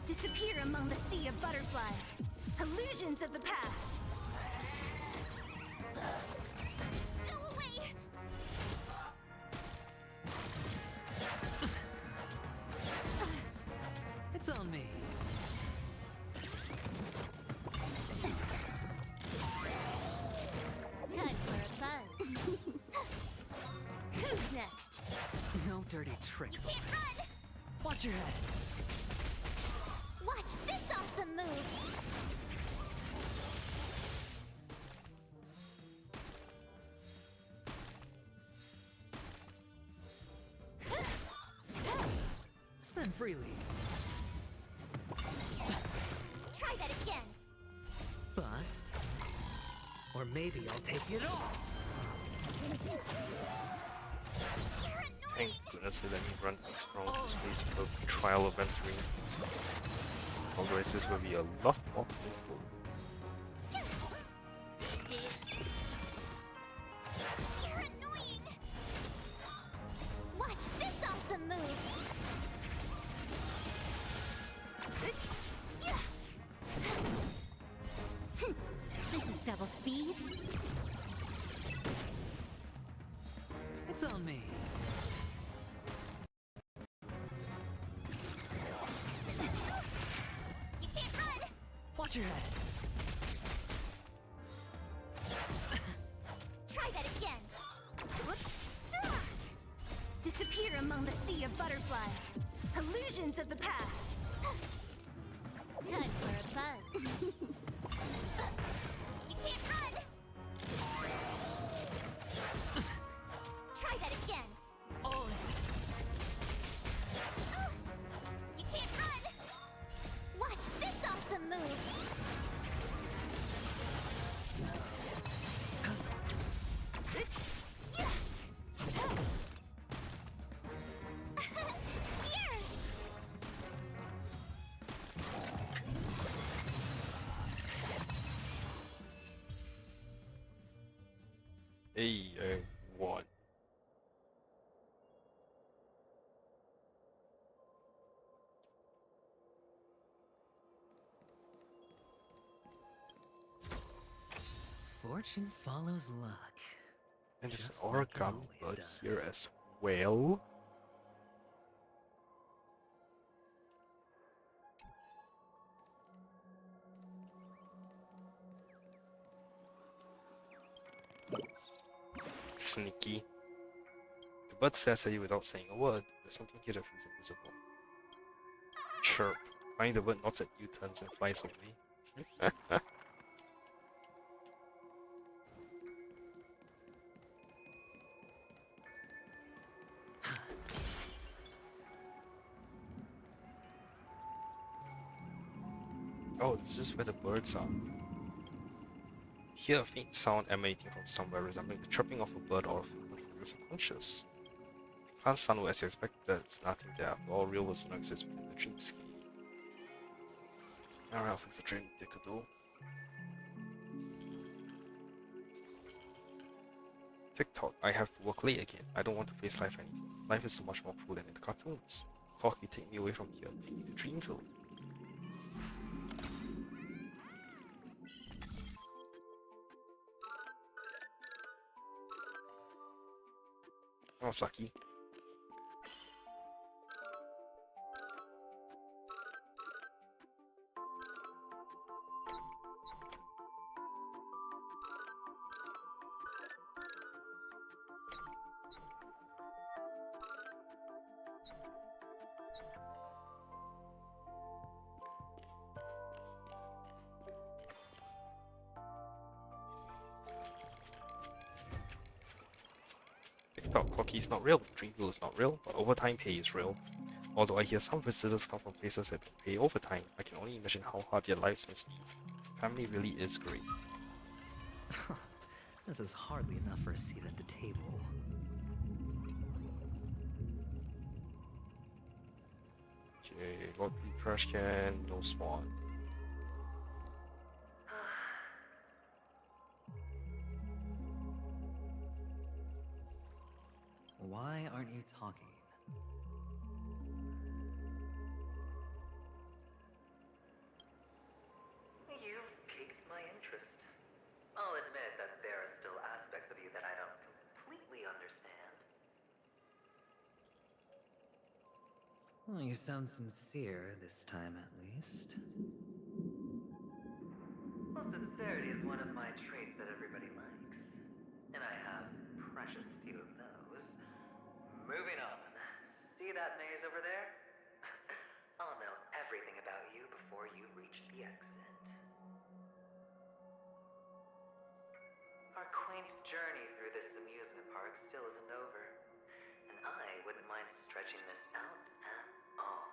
Disappear among the sea of butterflies. Illusions of the past. Go away! It's on me. Time for a buzz. Who's next? No dirty tricks. You can't run! Watch your head. Watch this awesome move! Spend freely. Try that again! Bust. Or maybe I'll take it all. Thank goodness they let me run explore this place without trial of entering. Otherwise this will be a lot more painful. You're annoying! Watch this awesome move! This is double speed. It's on me. You can't run! Watch your head. Try that again! Disappear among the sea of butterflies. Illusions of the past. Time for a buzz. You can't run! Try that again! You can't run! Watch this awesome move! Here! Hey, what? Fortune follows luck. And there's Just an like it origami always bird does. here as well. Sneaky. The bird stares at you without saying a word. There's something here that feels invisible. Chirp. Finally the bird nods at you, turns and flies away. Oh, this is where the birds are. Hear a faint sound emanating from somewhere resembling the chirping of a bird or of a subconscious. Plants sound as you expect, there's nothing there. All real worlds don't exist within the dreamscape. Alright, I'll fix the dream Dickado. TikTok, I have to work late again. I don't want to face life anymore. Life is so much more cruel than in the cartoons. Clocky, take me away from here. Take me to Dreamville. I was lucky. TikTok, Clocky is not real. Dreamville is not real, but overtime pay is real. Although I hear some visitors come from places that don't pay overtime, I can only imagine how hard their lives must be. Family really is great. This is hardly enough for a seat at the table. Okay, Lord P trash can, no spawn. Why aren't you talking? You've Well, you sound sincere this time, at least. Well, sincerity is one of my traits that everybody likes. And I have precious few of those. Moving on. See that maze over there? I'll know everything about you before you reach the exit. Our quaint journey through this amusement park still isn't over. And I wouldn't mind stretching this out at all.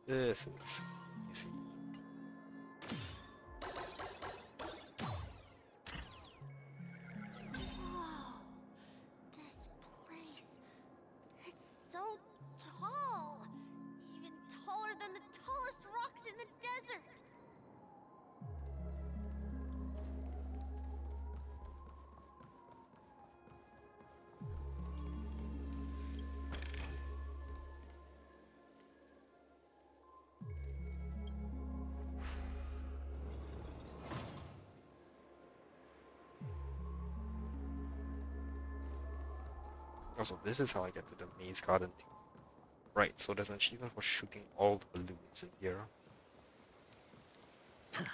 This is easy. Whoa. This place. It's so tall. Even taller than the tallest rocks in the desert. Also, this is how I get to the maze garden thing. Right, so there's an achievement for shooting all the balloons in here. There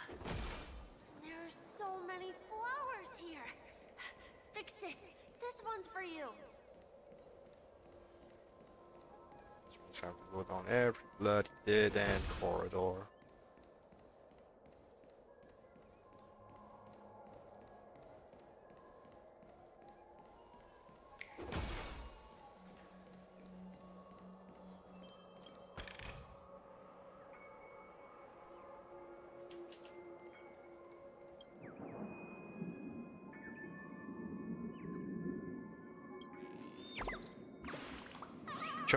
are so many flowers here. Fixis, this one's for you. Which means I have to go down every bloody dead end corridor.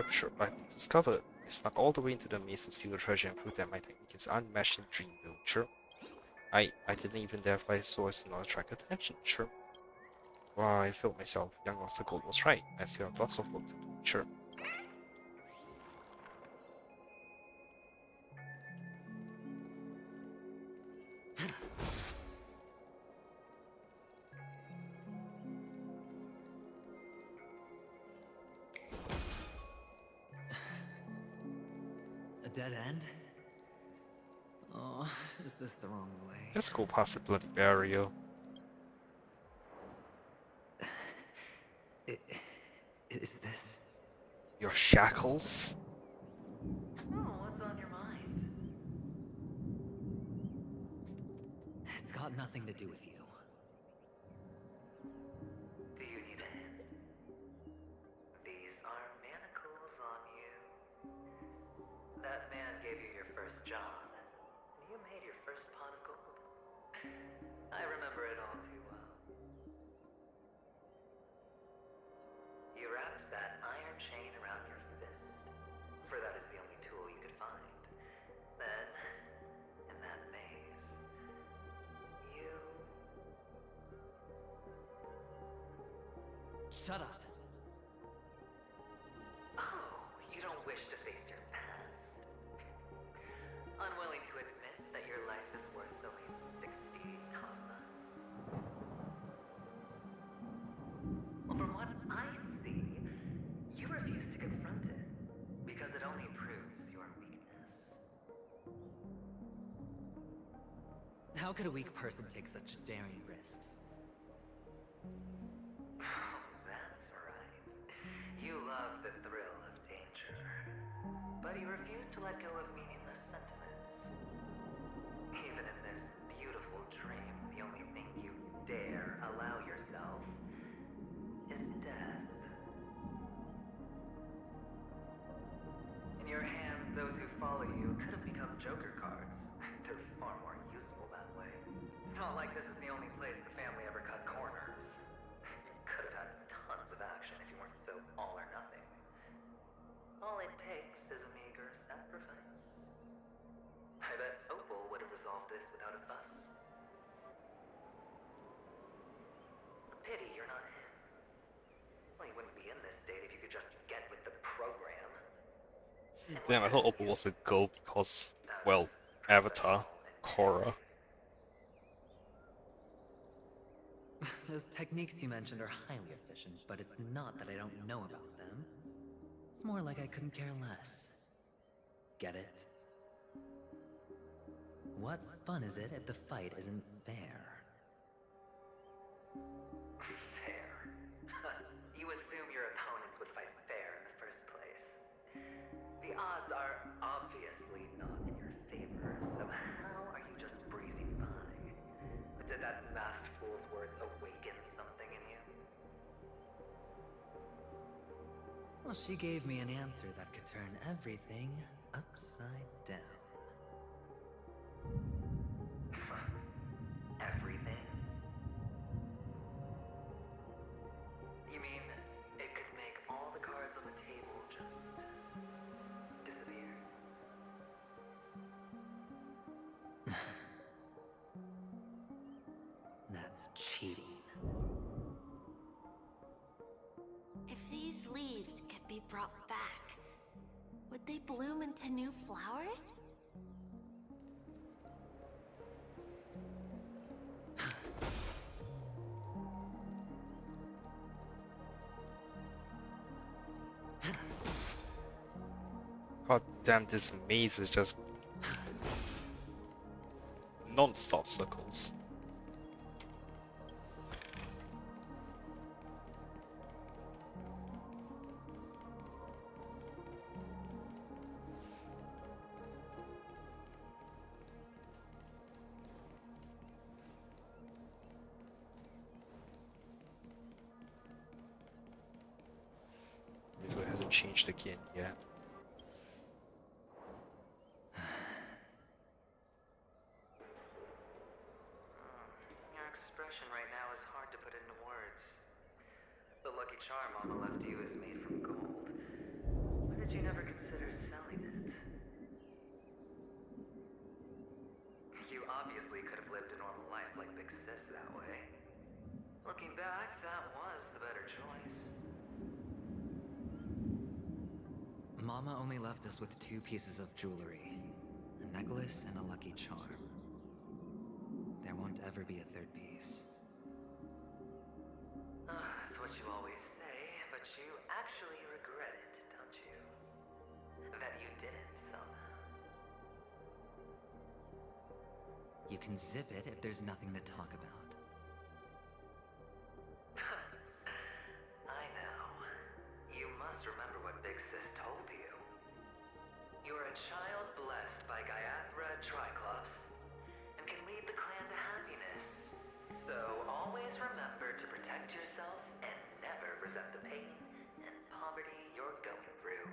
Sure, I discovered. I snuck all the way into the maze to steal the treasure and prove that my technique is unmatched in Dream Build. Sure. I didn't even dare fly so as to not attract attention. Sure. Well, I felt myself. Young Master Gold was right. I still have lots of work to do. Sure. A dead end? Oh, is this the wrong way? Just go past the bloody barrier. Is this your shackles? Oh, what's on your mind? It's got nothing to do with you. Do you need a hint? These are manacles on you. That man gave you your first job, and you made your first pot of gold. I remember it all too well. You wrapped that iron chain around your fist, for that is the only tool you could find. Then, in that maze, you... Shut up. Oh, you don't wish to face your past? Unwilling to admit that your life is worth only 60 tamas? Well, from what I see, you refuse to confront it, because it only proves your weakness. How could a weak person take such daring risks? That's right. You love the thrill of danger. But you refuse to let go of meaningless sentiments. Even in this beautiful dream, the only thing you dare allow yourself is death. In your hands, Joker cards. They're far more useful that way. It's not like this is the only place the family ever cut corners. You could have had tons of action if you weren't so all or nothing. All it takes is a meager sacrifice. I bet Opal would have resolved this without a fuss. A pity you're not him. Well, you wouldn't be in this state if you could just get with the program. Damn, I thought Opal was a go because, well, Avatar, Korra. Those techniques you mentioned are highly efficient, but it's not that I don't know about them. It's more like I couldn't care less. Get it? What fun is it if the fight isn't fair? Fair? You assume your opponents would fight fair in the first place. The odds are obviously not in your favor, so how are you just breezing by? Did that masked fool's words awaken something in you? Well, she gave me an answer that could turn everything upside down. Everything? You mean it could make all the cards on the table just disappear? That's cheating. If these leaves could be brought back, would they bloom into new flowers? God damn, this maze is just non-stop circles. So it hasn't changed again yet. Your expression right now is hard to put into words. The lucky charm Mama left you is made from gold. Why did you never consider selling it? You obviously could have lived a normal life like Big Sis that way. Looking back, that was the better choice. Mama only left us with 2 pieces of jewelry. A necklace and a lucky charm. There won't ever be a 3rd piece. That's what you always say, but you actually regret it, don't you? That you didn't sell them. You can zip it if there's nothing to talk about. I know. You must remember what Big Sis told you. You're a child blessed by Gaiathra Triclops and can lead the clan to happiness. So always remember to protect yourself and never resent the pain and poverty you're going through.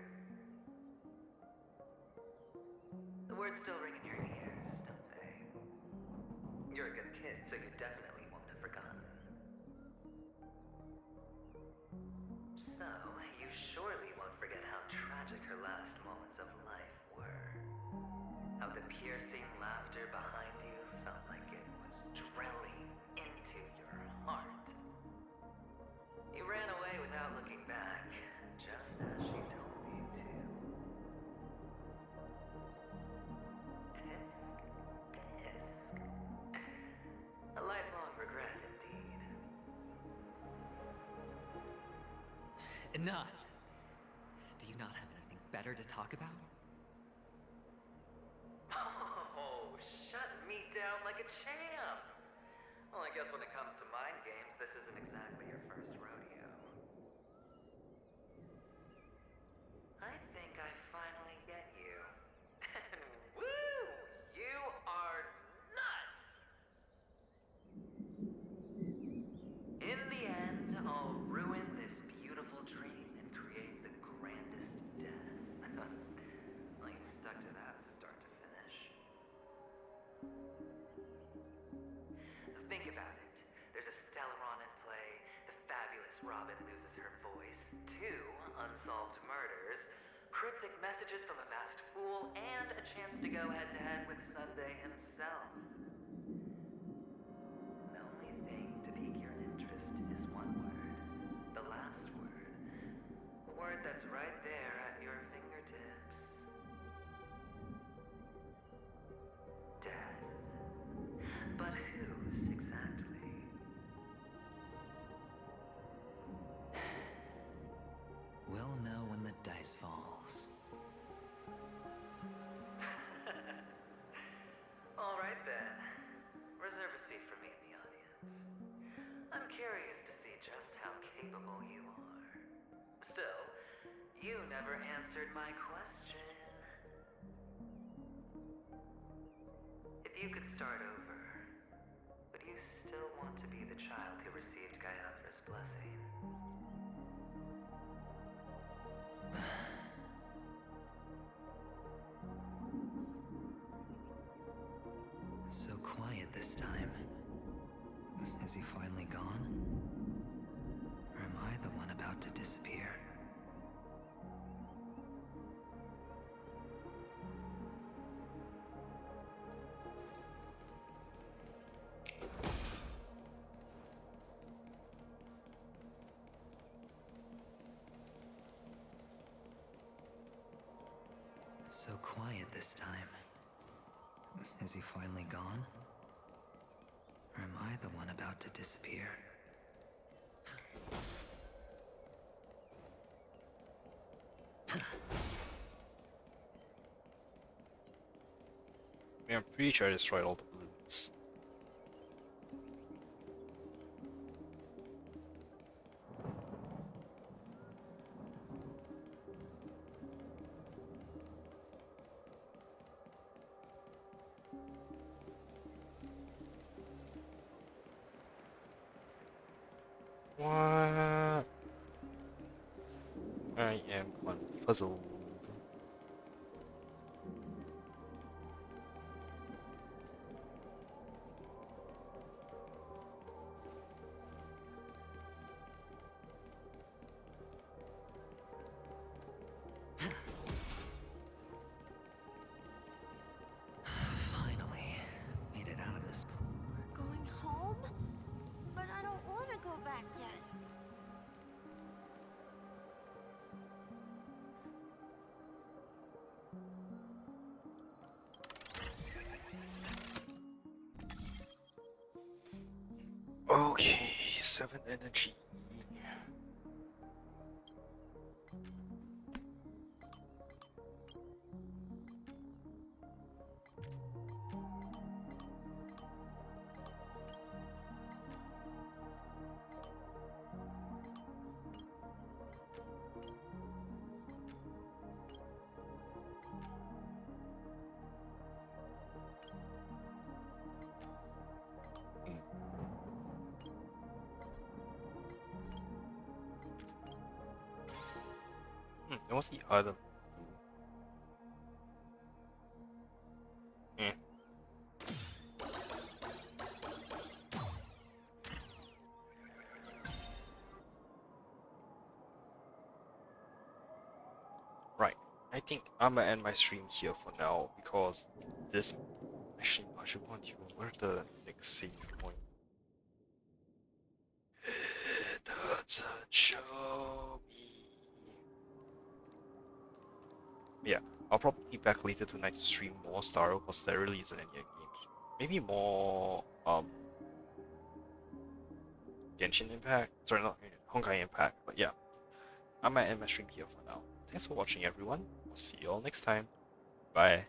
The words still ring in your ears, don't they? You're a good kid, so you definitely won't have forgotten. So, you surely won't forget how tragic her last moments of life were. How the piercing laughter behind you felt like it was drilling into your heart. You ran away without looking back, just as she told you to. Tisk, tisk. A lifelong regret indeed. Enough! Do you not have anything better to talk about? Oh, shut me down like a champ! Well, I guess when it comes to mind games, this isn't exactly your first rodeo. I think I finally get you. And woo! You are nuts! In the end, I'll ruin this beautiful dream and create the grandest death. Well, you stuck to that start to finish. messages from a masked fool, and a chance to go head-to-head with Sunday himself. The only thing to pique your interest is one word. The last word. A word that's right there at your fingertips. Death. But whose exactly? We'll know when the dice falls. All right then. Reserve a seat for me in the audience. I'm curious to see just how capable you are. Still, you never answered my question. If you could start over, would you still want to be the child who received Gayathra's blessing? It's so quiet this time. Is he finally gone? Or am I the one about to disappear? It's so quiet this time. Is he finally gone? Or am I the one about to disappear? I mean, I'm pretty sure I destroyed all the balloons. What? I am confuzzled. Finally, made it out of this place. We're going home? But I don't want to go back yet. Okay, 7 energy. What's the other? Eh. Right. I think I'm gonna end my stream here for now because this actually I should want you. Where's the next save point? It doesn't show me. Yeah, I'll probably be back later tonight to stream more Star Wars because there really isn't any other games. Maybe more Genshin Impact. Sorry, not Honkai Impact. But yeah, I might end my stream here for now. Thanks for watching, everyone. I'll see you all next time. Bye.